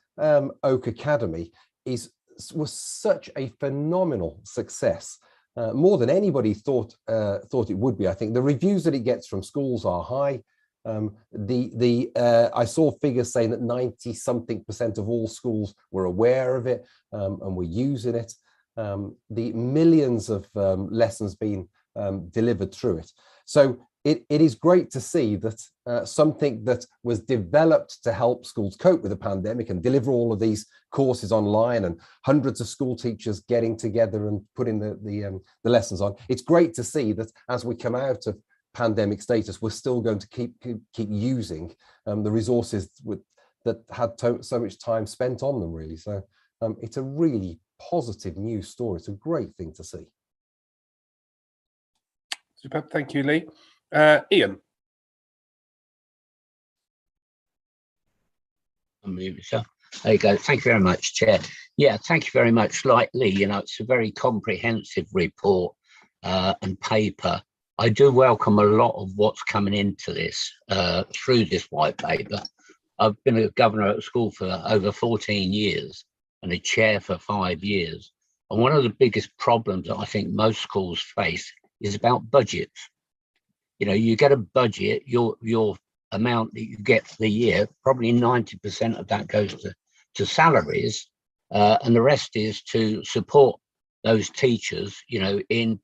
Oak Academy was such a phenomenal success, more than anybody thought it would be. I think the reviews that it gets from schools are high. I saw figures saying that 90-something% of all schools were aware of it and were using it. The millions of lessons being delivered through it. So it is great to see that something that was developed to help schools cope with the pandemic and deliver all of these courses online, and hundreds of school teachers getting together and putting the lessons on. It's great to see that as we come out of pandemic status, we're still going to keep using the resources that had so much time spent on them, really. So it's a really positive news story. It's a great thing to see. Superb. Thank you, Lee. Ian. There you go. Thank you very much, Chair. Yeah, thank you very much. Like Lee, it's a very comprehensive report and paper. I do welcome a lot of what's coming into this through this white paper. I've been a governor at school for over 14 years and a chair for 5 years. And one of the biggest problems that I think most schools face is about budgets. You get a budget, your amount that you get for the year, probably 90% of that goes to salaries, and the rest is to support those teachers, in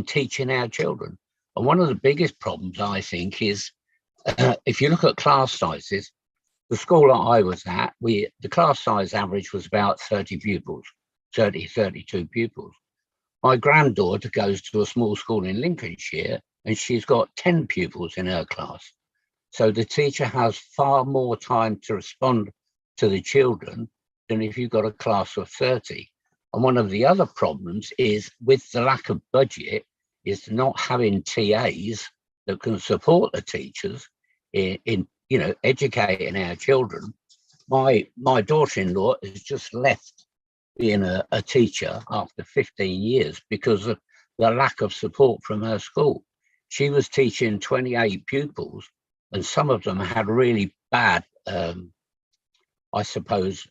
teaching our children. And one of the biggest problems, I think, is if you look at class sizes, the school that I was at, the class size average was about 30 pupils, 32 pupils. My granddaughter goes to a small school in Lincolnshire, and she's got 10 pupils in her class. So the teacher has far more time to respond to the children than if you've got a class of 30. And one of the other problems is with the lack of budget is not having TAs that can support the teachers in educating our children. My daughter-in-law has just left being a teacher after 15 years because of the lack of support from her school. She was teaching 28 pupils, and some of them had really bad, I suppose,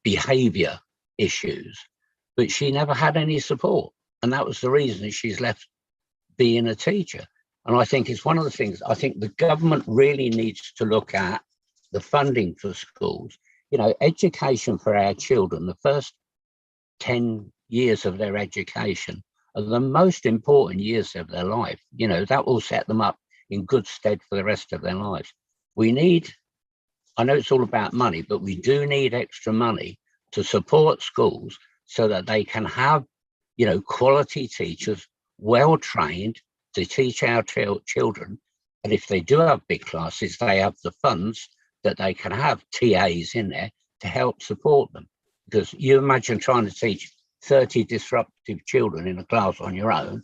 behaviour issues, but she never had any support. And that was the reason that she's left being a teacher. And I think it's one of the things, I think the government really needs to look at the funding for schools. Education for our children, the first 10 years of their education are the most important years of their life. That will set them up in good stead for the rest of their lives. I know it's all about money, but we do need extra money to support schools so that they can have quality teachers, well trained to teach our children. And if they do have big classes, they have the funds that they can have TAs in there to help support them. Because you imagine trying to teach 30 disruptive children in a class on your own,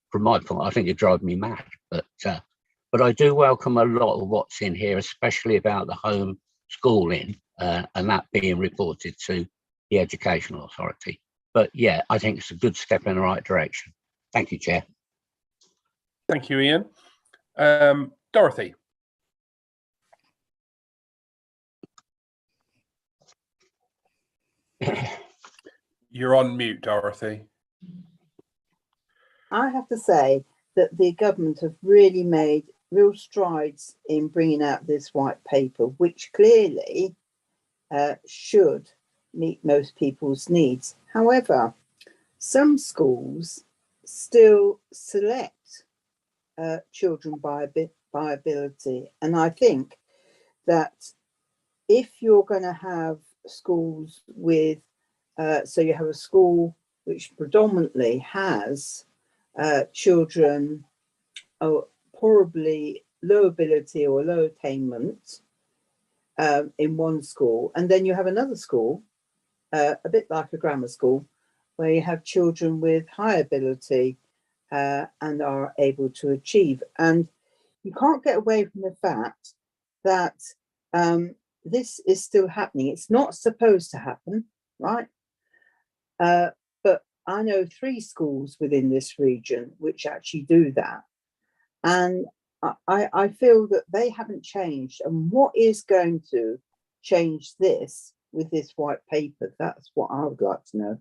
from my point, I think it'd drive me mad. But I do welcome a lot of what's in here, especially about the home schooling and that being reported to the Educational Authority. But yeah, I think it's a good step in the right direction. Thank you, Chair. Thank you, Ian. Dorothy. You're on mute, Dorothy. I have to say that the government have really made real strides in bringing out this white paper, which clearly should meet most people's needs. However, some schools still select children by ability, and I think that if you're going to have schools with, so you have a school which predominantly has children probably low ability or low attainment in one school, and then you have another school, a bit like a grammar school, where you have children with high ability and are able to achieve. And you can't get away from the fact that this is still happening. It's not supposed to happen, right? But I know 3 schools within this region which actually do that. And I feel that they haven't changed. And what is going to change this with this white paper? That's what I would like to know.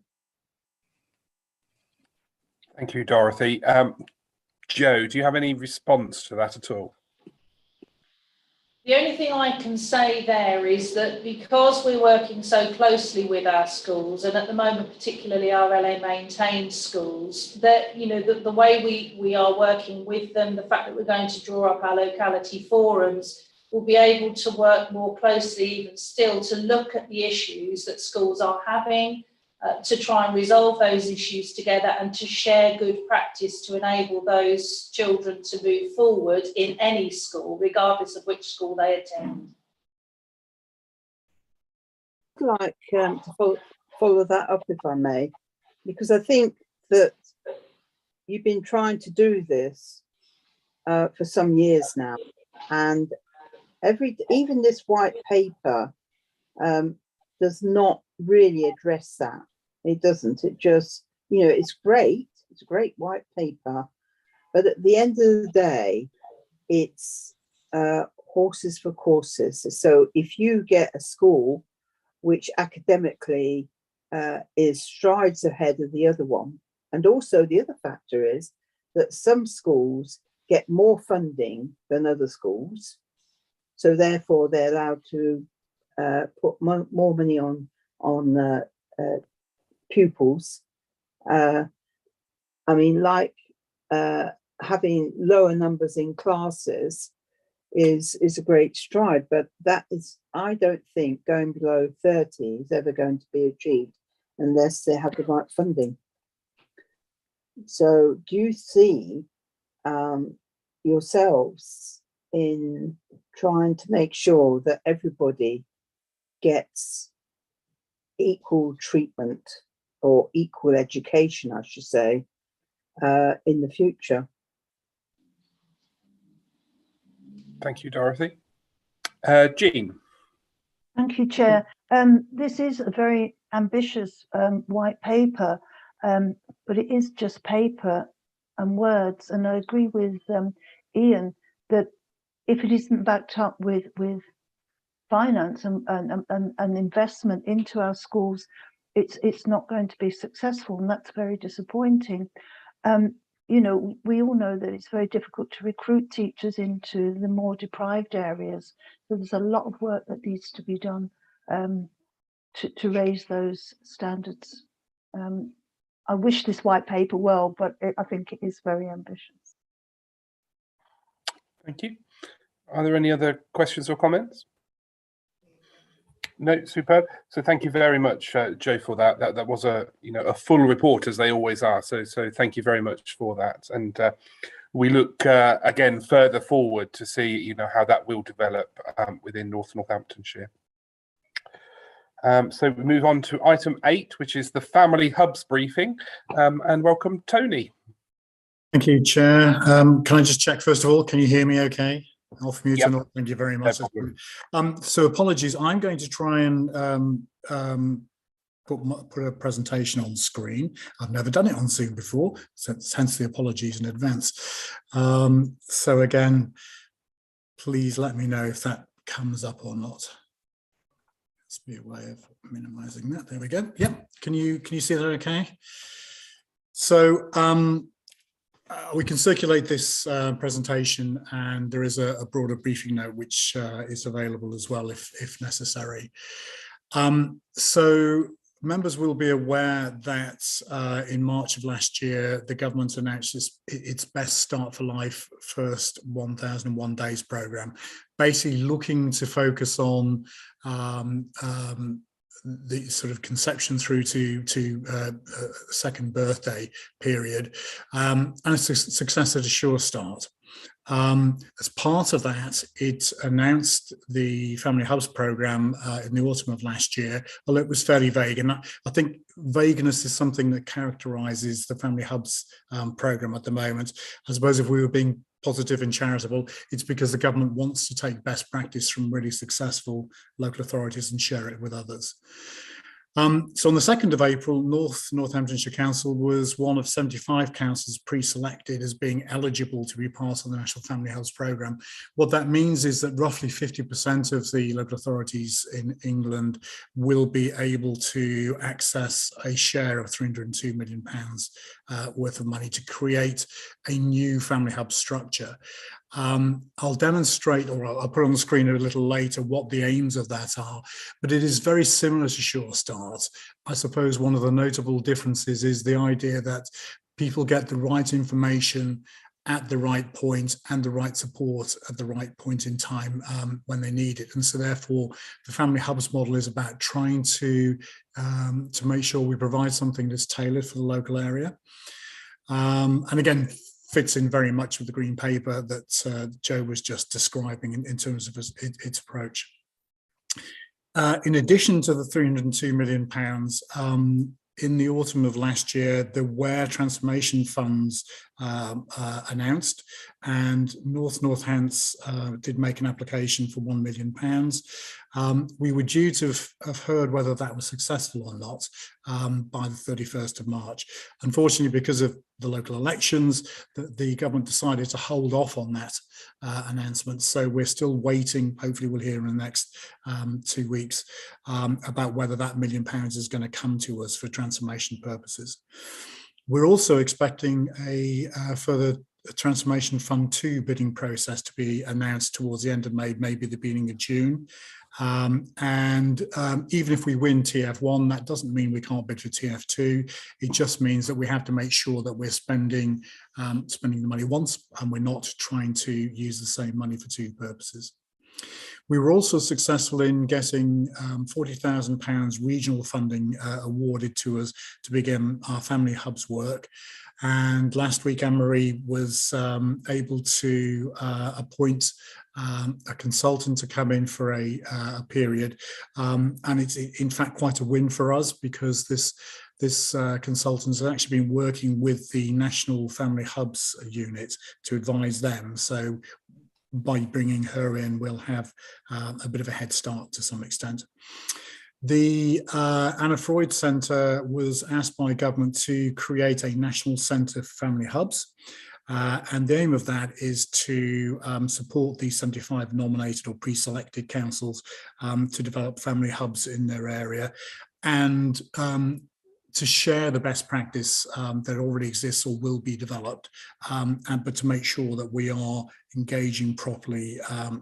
Thank you, Dorothy. Joe, do you have any response to that at all? The only thing I can say there is that because we're working so closely with our schools, and at the moment particularly our LA maintained schools, that the way we are working with them, the fact that we're going to draw up our locality forums, we'll be able to work more closely even still to look at the issues that schools are having, to try and resolve those issues together and to share good practice to enable those children to move forward in any school, regardless of which school they attend. I'd like to follow that up, if I may, because I think that you've been trying to do this for some years now, and even this white paper does not really address that. It doesn't. It just, it's great. It's a great white paper, but at the end of the day, it's horses for courses. So if you get a school which academically is strides ahead of the other one, and also the other factor is that some schools get more funding than other schools, so therefore they're allowed to put more money on pupils. I mean, like having lower numbers in classes is a great stride, but that is, I don't think going below 30 is ever going to be achieved unless they have the right funding. So do you see yourselves in trying to make sure that everybody gets equal treatment or equal education, I should say, in the future? Thank you, Dorothy. Jean. Thank you, Chair. This is a very ambitious white paper, but it is just paper and words. And I agree with Ian that if it isn't backed up with finance and investment into our schools, it's not going to be successful, and that's very disappointing. We all know that it's very difficult to recruit teachers into the more deprived areas. So there's a lot of work that needs to be done to raise those standards. I wish this white paper well, but I think it is very ambitious. Thank you. Are there any other questions or comments? No, superb. So thank you very much, Joe, for that. That was a full report, as they always are. So thank you very much for that. And we look again further forward to see how that will develop within North Northamptonshire. So we move on to item 8, which is the Family Hubs briefing. And welcome, Tony. Thank you, Chair. Can I just check first of all? Can you hear me okay? Off mute. Yep. And all. Thank you very much. No so apologies. I'm going to try and put a presentation on screen. I've never done it on Zoom before, so hence the apologies in advance. So again, please let me know if that comes up or not. Let's be a way of minimizing that. There we go. Yep. Can you see that okay? So We can circulate this presentation, and there is a broader briefing note which is available as well if necessary. So members will be aware that in March of last year, the government announced its Best Start for Life First 1001 Days programme, basically looking to focus on the sort of conception through to second birthday period, and a successor to Sure Start. As part of that, it announced the Family Hubs programme in the autumn of last year, although it was fairly vague. And I think vagueness is something that characterises the Family Hubs programme at the moment. I suppose if we were being positive and charitable, it's because the government wants to take best practice from really successful local authorities and share it with others. So on the 2nd of April, Northamptonshire Council was one of 75 councils pre-selected as being eligible to be part of the National Family Hubs programme. What that means is that roughly 50% of the local authorities in England will be able to access a share of £302 million worth of money to create a new Family Hub structure. I'll demonstrate, or I'll put on the screen a little later, what the aims of that are, but it is very similar to Sure Start. I suppose one of the notable differences is the idea that people get the right information at the right point and the right support at the right point in time when they need it. And so therefore, the Family Hubs model is about trying to make sure we provide something that's tailored for the local area. And again, fits in very much with the green paper that Joe was just describing in terms of its approach. In addition to the £302 million, in the autumn of last year, there were transformation funds announced, and North Hants did make an application for £1 million. We were due to have heard whether that was successful or not by the 31st of March. Unfortunately, because of the local elections, the government decided to hold off on that announcement. So we're still waiting. Hopefully we'll hear in the next 2 weeks about whether that £1 million is going to come to us for transformation purposes. We're also expecting a further Transformation Fund 2 bidding process to be announced towards the end of May, maybe the beginning of June. Even if we win TF1, that doesn't mean we can't bid for TF2. It just means that we have to make sure that we're spending the money once, and we're not trying to use the same money for two purposes. We were also successful in getting £40,000 regional funding awarded to us to begin our Family Hubs work. And last week, Anne-Marie was able to appoint a consultant to come in for a period. And it's in fact quite a win for us, because this consultant has actually been working with the National Family Hubs unit to advise them. So by bringing her in, we'll have a bit of a head start to some extent. The Anna Freud Centre was asked by government to create a national centre for family hubs. And the aim of that is to support the 75 nominated or pre-selected councils to develop family hubs in their area, and to share the best practice that already exists or will be developed, but to make sure that we are engaging properly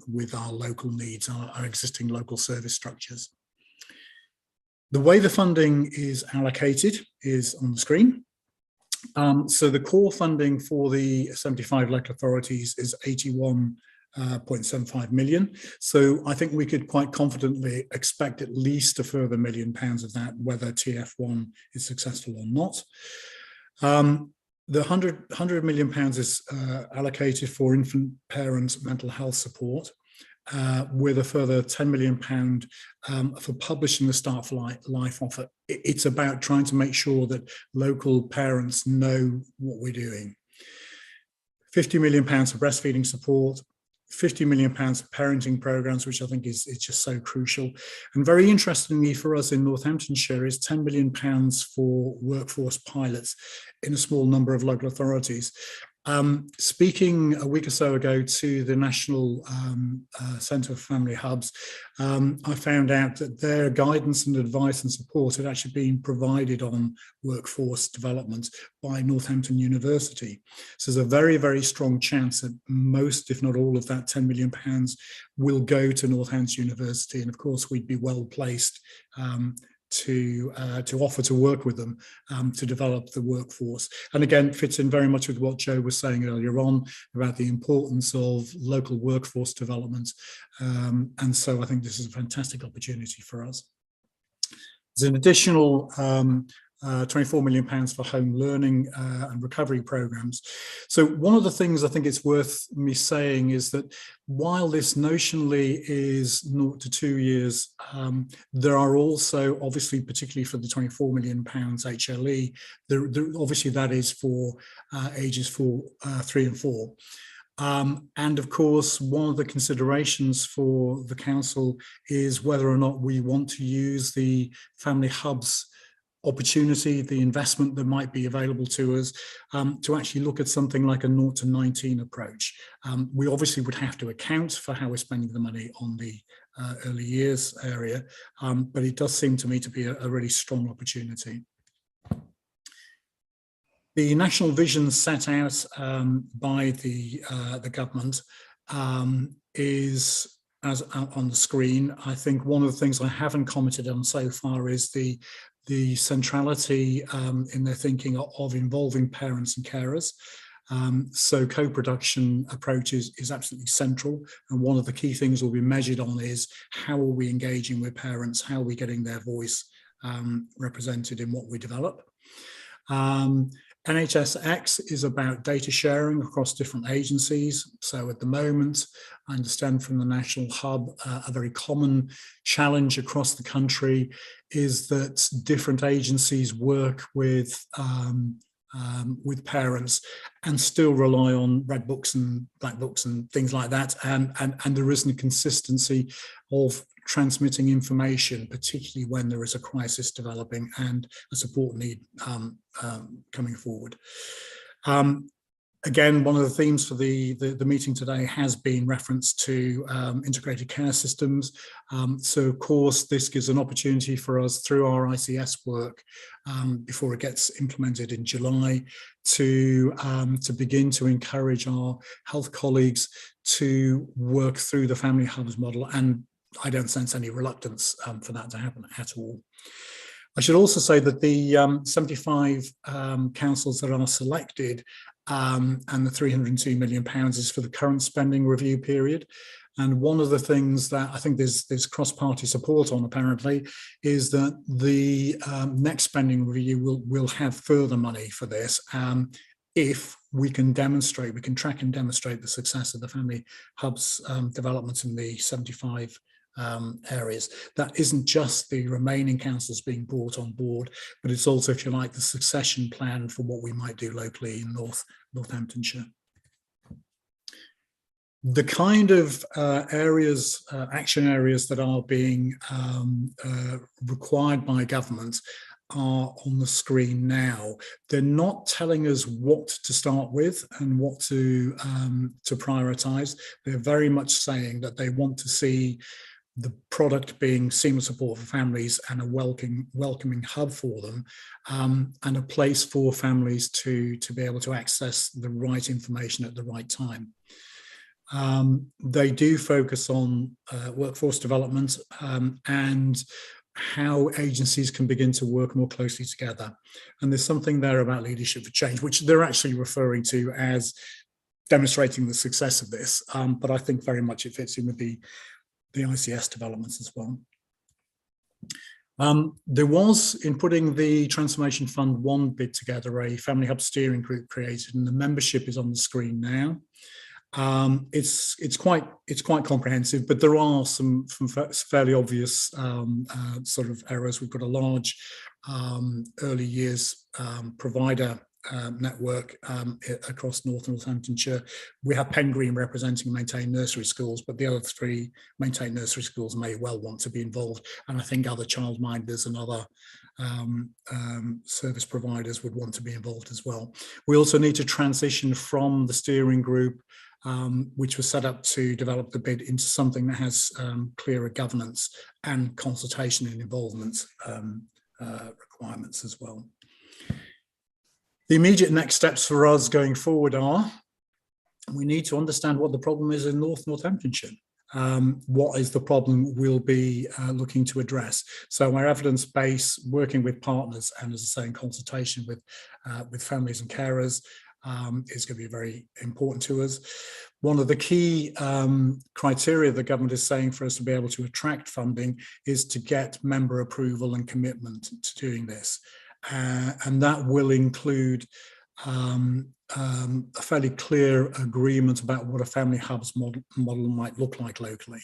with our local needs, our existing local service structures. The way the funding is allocated is on the screen. So the core funding for the 75 local authorities is 81.75 million. So I think we could quite confidently expect at least a further £1 million of that, whether TF1 is successful or not. The £100 million is allocated for infant parent mental health support, with a further £10 million for publishing the Start for Life offer. It's about trying to make sure that local parents know what we're doing. £50 million for breastfeeding support, £50 million for parenting programs, which I think is just so crucial. And very interestingly for us in Northamptonshire is £10 million for workforce pilots in a small number of local authorities. Speaking a week or so ago to the National Centre for Family Hubs, I found out that their guidance and advice and support had actually been provided on workforce development by Northampton University. So there's a very, very strong chance that most, if not all, of that £10 million will go to Northampton University. And of course, we'd be well placed to offer to work with them to develop the workforce. And again, fits in very much with what Joe was saying earlier on about the importance of local workforce development. And so I think this is a fantastic opportunity for us. There's an additional £24 million for home learning and recovery programs. So one of the things I think it's worth me saying is that while this notionally is 0 to 2 years, there are also, obviously, particularly for the £24 million HLE, obviously that is for ages 3 and 4. And of course, one of the considerations for the council is whether or not we want to use the family hubs opportunity, the investment that might be available to us, to actually look at something like a 0 to 19 approach. We obviously would have to account for how we're spending the money on the early years area, but it does seem to me to be a really strong opportunity. The national vision set out by the government is, as out on the screen. I think one of the things I haven't commented on so far is the centrality in their thinking of involving parents and carers. So co-production approach is absolutely central, and one of the key things we'll be measured on is how are we engaging with parents, how are we getting their voice represented in what we develop. NHSX is about data sharing across different agencies. So at the moment, I understand from the National Hub, a very common challenge across the country is that different agencies work with parents and still rely on red books and black books and things like that. And there isn't a consistency of transmitting information, particularly when there is a crisis developing and a support need coming forward. Again, one of the themes for the meeting today has been reference to integrated care systems. So of course, this gives an opportunity for us through our ICS work before it gets implemented in July to begin to encourage our health colleagues to work through the family hubs model, and I don't sense any reluctance for that to happen at all. I should also say that the 75 councils that are selected and the £302 million is for the current spending review period. And one of the things that I think there's cross-party support on apparently is that the next spending review will have further money for this if we can demonstrate, we can track and demonstrate the success of the family hubs developments in the 75 areas. That isn't just the remaining councils being brought on board, but it's also, if you like, the succession plan for what we might do locally in Northamptonshire. The kind of areas, action areas that are being required by government are on the screen now. They're not telling us what to start with and what to prioritise. They're very much saying that they want to see the product being seamless support for families and a welcoming hub for them, and a place for families to be able to access the right information at the right time. They do focus on workforce development and how agencies can begin to work more closely together. And there's something there about leadership for change, which they're actually referring to as demonstrating the success of this. But I think very much it fits in with the ICS developments as well. There was, in putting the Transformation Fund 1 bid together, a Family Hub steering group created, and the membership is on the screen now. It's quite comprehensive, but there are some fairly obvious sort of errors. We've got a large early years provider network across North Northamptonshire. We have Pengreen representing maintained nursery schools, but the other 3 maintained nursery schools may well want to be involved, and I think other childminders and other service providers would want to be involved as well. We also need to transition from the steering group, which was set up to develop the bid, into something that has clearer governance and consultation and involvement requirements as well. The immediate next steps for us going forward are, we need to understand what the problem is in North Northamptonshire. What is the problem we'll be looking to address? So our evidence base, working with partners, and as I say, in consultation with families and carers, is going to be very important to us. One of the key criteria the government is saying for us to be able to attract funding is to get member approval and commitment to doing this. And that will include a fairly clear agreement about what a family hubs model might look like locally.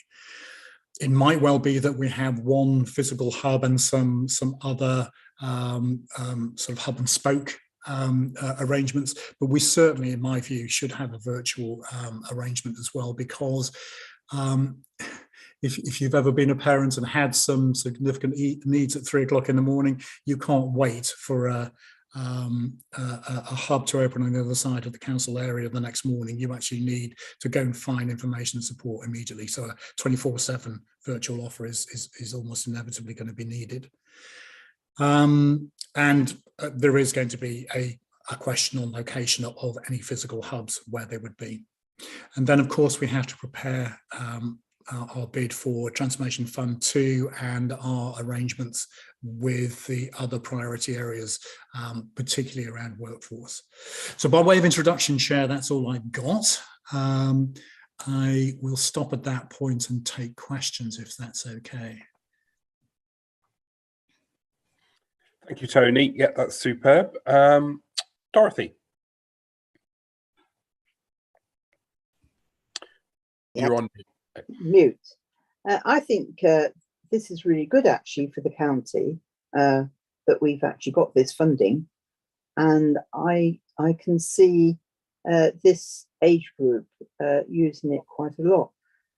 It might well be that we have one physical hub and some other sort of hub and spoke arrangements, but we certainly, in my view, should have a virtual arrangement as well, because if you've ever been a parent and had some significant needs at 3 o'clock in the morning, you can't wait for a hub to open on the other side of the council area the next morning. You actually need to go and find information and support immediately. So a 24/7 virtual offer is almost inevitably going to be needed. And there is going to be a question on location of any physical hubs, where they would be. And then, of course, we have to prepare our bid for Transformation Fund 2 and our arrangements with the other priority areas, particularly around workforce. So by way of introduction, Chair, that's all I've got. I will stop at that point and take questions, if that's okay. Thank you, Tony. Yeah, that's superb. Dorothy. You're on mute. I think this is really good, actually, for the county, that we've actually got this funding, and I can see this age group using it quite a lot.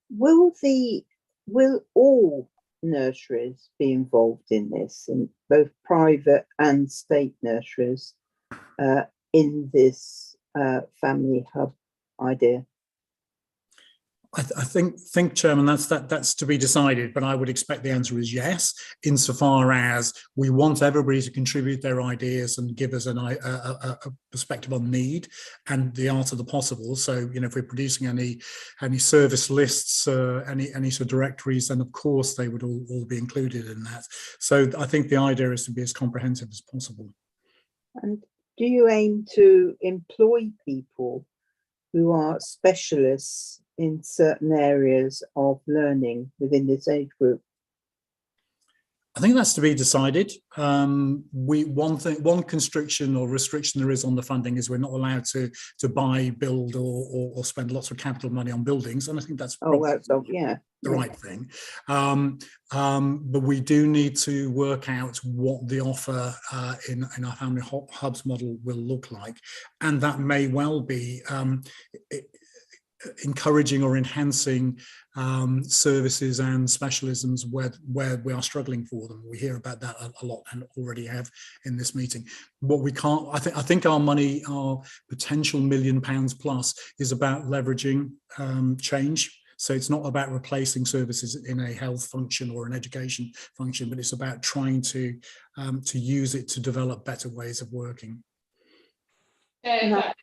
Will all nurseries be involved in this, and both private and state nurseries in this family hub idea? I think, Chairman, that's to be decided, but I would expect the answer is yes, insofar as we want everybody to contribute their ideas and give us a perspective on need and the art of the possible. So, you know, if we're producing any service lists, any sort of directories, then of course they would all be included in that. So I think the idea is to be as comprehensive as possible. And do you aim to employ people who are specialists in certain areas of learning within this age group? I think that's to be decided. One constriction or restriction there is on the funding is we're not allowed to buy, build, or spend lots of capital money on buildings, and I think that's the right thing. But we do need to work out what the offer in our family hubs model will look like, and that may well be encouraging or enhancing services and specialisms where we are struggling for them. We hear about that a lot and already have in this meeting. What we can't, I think our money, our potential £1 million plus, is about leveraging change. So it's not about replacing services in a health function or an education function, but it's about trying to use it to develop better ways of working. Might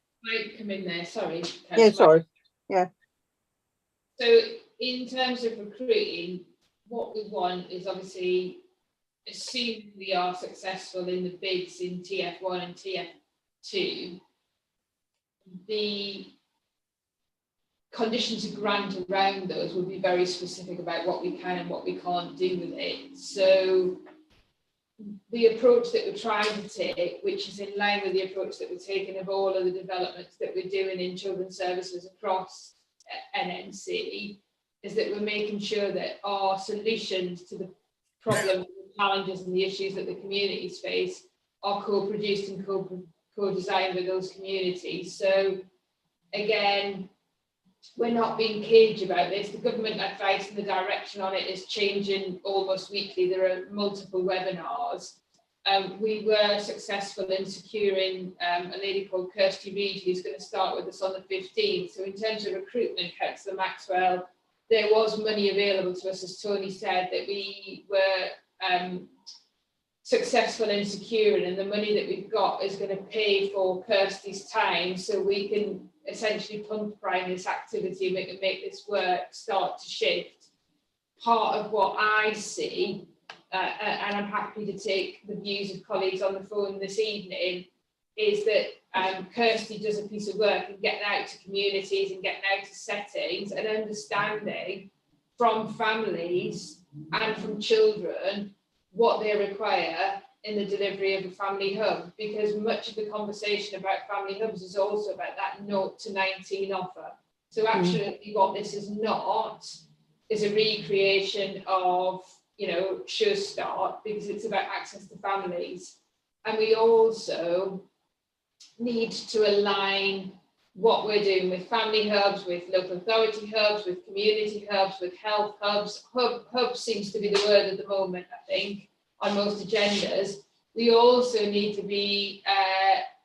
come in there, sorry. Yeah, sorry. Yeah. So in terms of recruiting, what we want is obviously, assuming we are successful in the bids in TF1 and TF2, the conditions of grant around those will be very specific about what we can and what we can't do with it. So the approach that we're trying to take, which is in line with the approach that we're taking of all of the developments that we're doing in children's services across NNC, is that we're making sure that our solutions to the problems, the challenges and the issues that the communities face are co-produced and co-designed with those communities. So again, we're not being cagey about this. The government advice and the direction on it is changing almost weekly. There are multiple webinars. We were successful in securing a lady called Kirsty Reid, who's going to start with us on the 15th. So in terms of recruitment, Councillor Maxwell, there was money available to us, as Tony said, that we were successful in securing, and the money that we've got is going to pay for Kirsty's time, so we can essentially punt prime this activity and make this work start to shift. Part of what I see, and I'm happy to take the views of colleagues on the phone this evening, is that Kirsty does a piece of work in getting out to communities and getting out to settings and understanding from families and from children what they require in the delivery of a family hub, because much of the conversation about family hubs is also about that 0 to 19 offer. So actually what this is not is a recreation of, Sure Start, because it's about access to families. And we also need to align what we're doing with family hubs, with local authority hubs, with community hubs, with health hubs. Hub seems to be the word at the moment, I think, on most agendas. We also need to be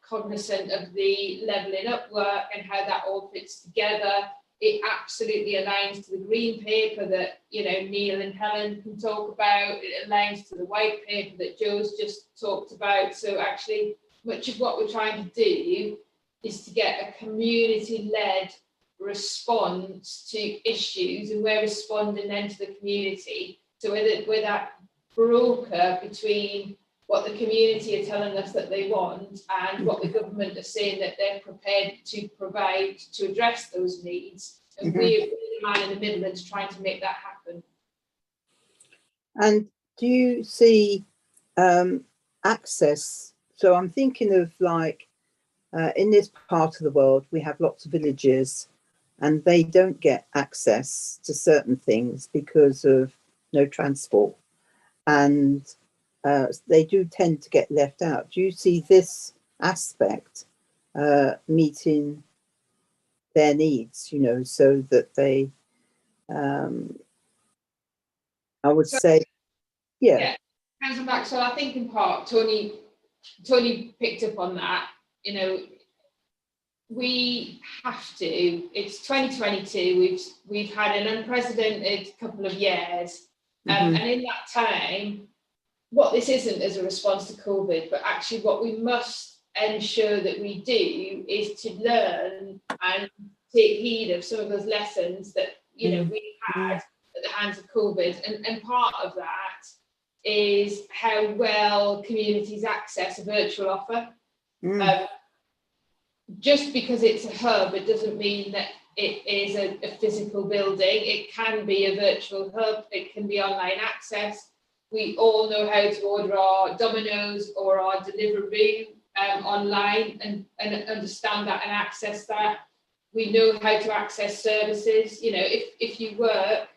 cognizant of the levelling up work and how that all fits together. It absolutely aligns to the green paper that Neil and Helen can talk about. It aligns to the white paper that Joe's just talked about. So actually, much of what we're trying to do is to get a community-led response to issues, and we're responding then to the community. So we're that broker between what the community are telling us that they want and what the government are saying that they're prepared to provide to address those needs. And we're the man in the middle that's trying to make that happen. And do you see access? So I'm thinking of in this part of the world, we have lots of villages and they don't get access to certain things because of no transport. And they do tend to get left out. Do you see this aspect meeting their needs, so that they, I would say, yeah. Councillor Maxwell, I think in part, Tony picked up on that. We have to, it's 2022, we've had an unprecedented couple of years. And in that time, what this isn't as a response to COVID, but actually what we must ensure that we do is to learn and take heed of some of those lessons that we had at the hands of COVID. And part of that is how well communities access a virtual offer. Just because it's a hub, it doesn't mean that it is a physical building. It can be a virtual hub, it can be online access. We all know how to order our Domino's or our Deliveroo online and understand that and access that. We know how to access services. If you work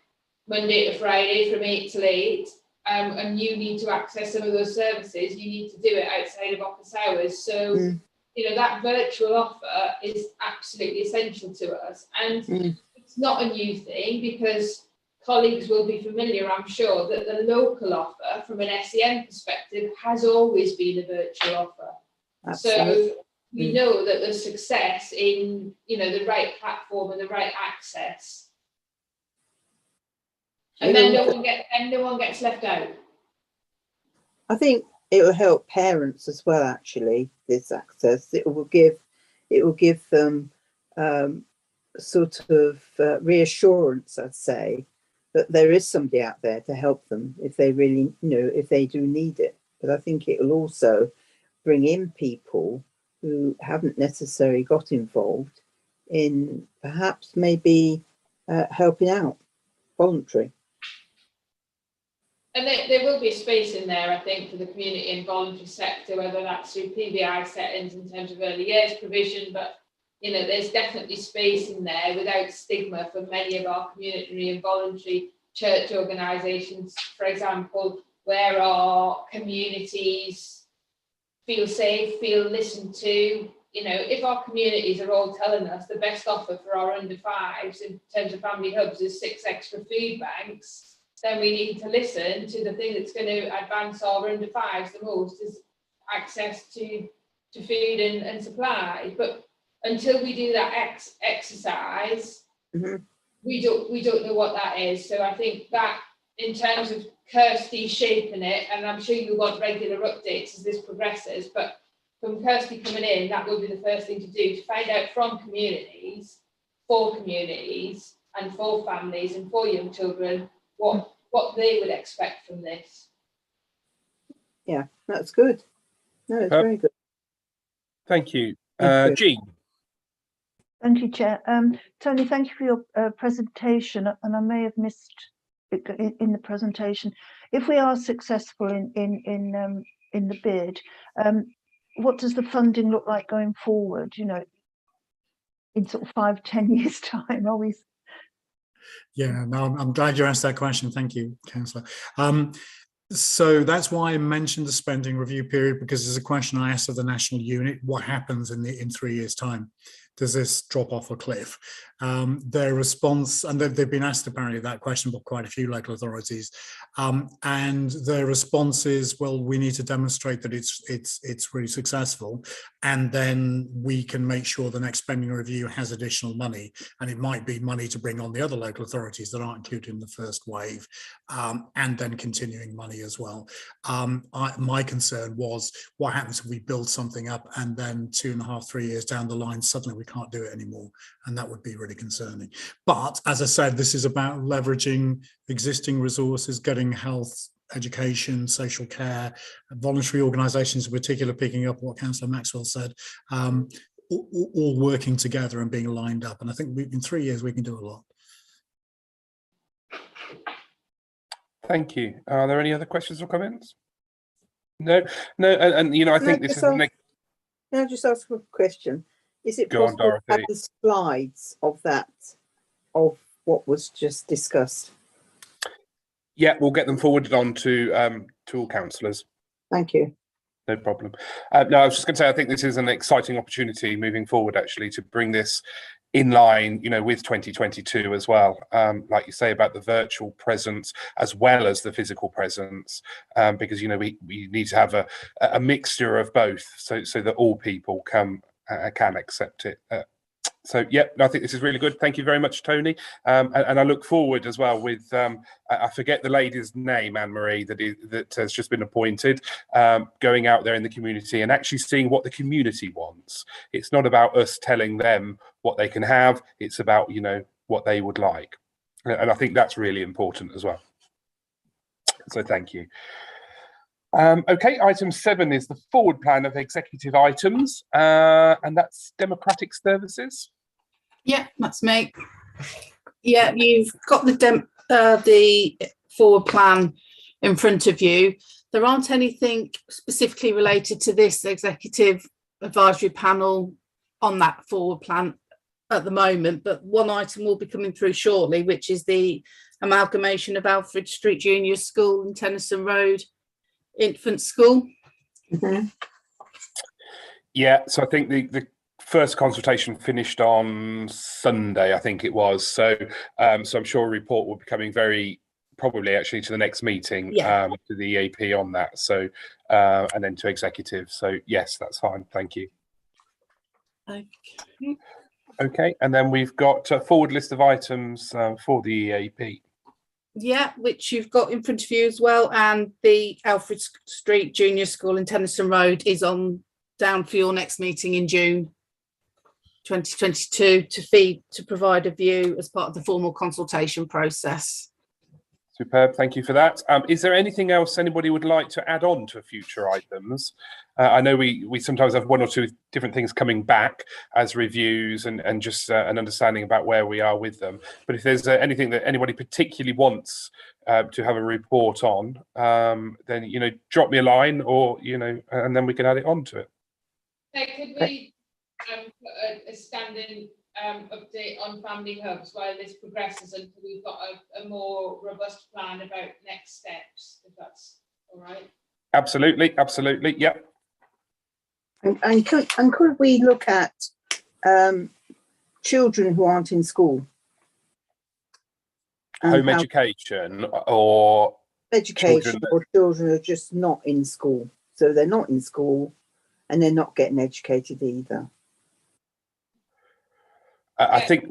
Monday to Friday from 8 till 8 and you need to access some of those services, you need to do it outside of office hours. So, that virtual offer is absolutely essential to us. And it's not a new thing, because colleagues will be familiar, I'm sure, that the local offer from an SEN perspective has always been a virtual offer. Absolutely. So we know that there's success in, the right platform and the right access. And then no one gets left out. I think it will help parents as well, actually, this access. It will give them sort of reassurance, I'd say, that there is somebody out there to help them if they really, if they do need it. But I think it will also bring in people who haven't necessarily got involved in perhaps maybe helping out, voluntary. And there will be a space in there, I think, for the community and voluntary sector, whether that's through PBI settings in terms of early years provision, but there's definitely space in there without stigma for many of our community and voluntary church organisations, for example, where our communities feel safe, feel listened to. You know, if our communities are all telling us the best offer for our under fives in terms of family hubs is 6 extra food banks, then we need to listen to the thing that's going to advance our under fives the most is access to food and supply. But until we do that exercise, we don't know what that is. So I think that in terms of Kirsty shaping it, and I'm sure you want regular updates as this progresses, but from Kirsty coming in, that will be the first thing to do, to find out from communities, for communities and for families and for young children, what they would expect from this. Yeah, that's good. No, it's very good. Thank you. Thank you. Jean. Thank you, Chair. Tony, thank you for your presentation, and I may have missed it in the presentation. If we are successful in the bid, what does the funding look like going forward? You know, in sort of 5-10 years' time, are we? Yeah, no, I'm glad you asked that question. Thank you, Councillor. So that's why I mentioned the spending review period, because there's a question I asked of the national unit: what happens in 3 years' time? Does this drop off a cliff? Their response, and they've been asked apparently that question by quite a few local authorities, and their response is, well, we need to demonstrate that it's really successful, and then we can make sure the next spending review has additional money, and it might be money to bring on the other local authorities that aren't included in the first wave, and then continuing money as well. My concern was, what happens if we build something up and then 2.5-3 years down the line suddenly we can't do it anymore, and that would be really concerning. But as I said, this is about leveraging existing resources, getting health, education, social care, voluntary organisations in particular, picking up what Councillor Maxwell said, all working together and being lined up. And I think in 3 years we can do a lot. Thank you. Are there any other questions or comments? No, and you know, I think this is the next. Can I just ask a question? Is it Go on, possible to have Dorothy. the slides of that, of what was just discussed? Yeah, we'll get them forwarded on to all councillors. Thank you. No problem. No, I was just going to say, I think this is an exciting opportunity moving forward, actually, to bring this in line, you know, with 2022 as well. Like you say about the virtual presence as well as the physical presence, because, you know, we need to have a mixture of both, so that all people can accept it. So, yeah, I think this is really good. Thank you very much, Tony. And I look forward as well with, I forget the lady's name, Anne-Marie, that has just been appointed, going out there in the community and actually seeing what the community wants. It's not about us telling them what they can have. It's about, you know, what they would like. And I think that's really important as well. So thank you. Okay, item 7 is the forward plan of executive items, and that's democratic services. Yeah, that's me. Yeah, you've got the forward plan in front of you. There aren't anything specifically related to this executive advisory panel on that forward plan at the moment, but one item will be coming through shortly, which is the amalgamation of Alfred Street Junior School and Tennyson Road Infant School. Yeah, so I think the first consultation finished on Sunday, I think it was. So I'm sure a report will be coming very probably actually to the next meeting, to the EAP on that. So and then to executive. So yes, that's fine. Thank you. Okay, and then we've got a forward list of items for the EAP. Yeah, which you've got in front of you as well, and the Alfred Street Junior School in Tennyson Road is on down for your next meeting in June 2022 to provide a view as part of the formal consultation process. Superb, thank you for that. Is there anything else anybody would like to add on to future items? I know we sometimes have 1 or 2 different things coming back as reviews and just an understanding about where we are with them. But if there's anything that anybody particularly wants to have a report on, then, you know, drop me a line, or, you know, and then we can add it on to it. Could we put a standing update on family hubs while this progresses until we've got a more robust plan about next steps, if that's all right? Absolutely, absolutely, yep. And could we look at children who aren't in school? And Home how- education or education, or children are just not in school. So they're not in school and they're not getting educated either. I think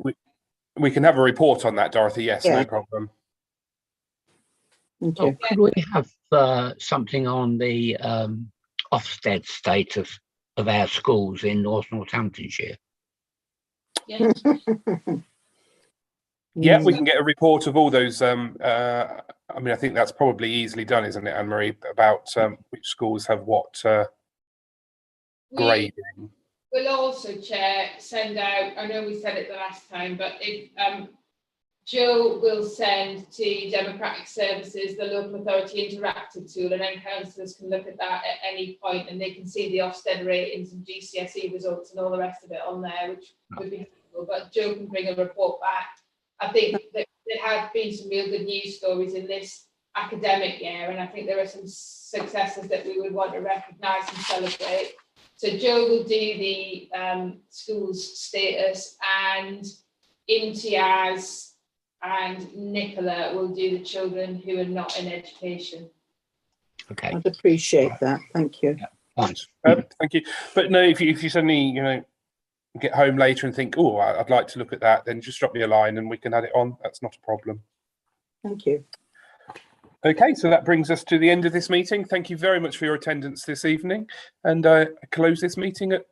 we can have a report on that, Dorothy. Yes, Yeah. no problem. Thank Oh, you. could we have something on the Ofsted status of our schools in North Northamptonshire? Yeah. Yeah, we can get a report of all those. I mean, I think that's probably easily done, isn't it, Anne-Marie, about which schools have what grading. We'll also, Chair, send out, I know we said it the last time, but if Joe will send to Democratic Services the local authority interactive tool, and then councillors can look at that at any point and they can see the Ofsted ratings and GCSE results and all the rest of it on there, which would be helpful. But Joe can bring a report back. I think that there have been some real good news stories in this academic year, and I think there are some successes that we would want to recognise and celebrate. So Joe will do the schools status, and Imtiaz and Nicola will do the children who are not in education. Okay. I'd appreciate that. Thank you. Thanks. Thank you. But no, if you suddenly, get home later and think, oh, I'd like to look at that, then just drop me a line and we can add it on. That's not a problem. Thank you. Okay, so that brings us to the end of this meeting. Thank you very much for your attendance this evening, and I close this meeting at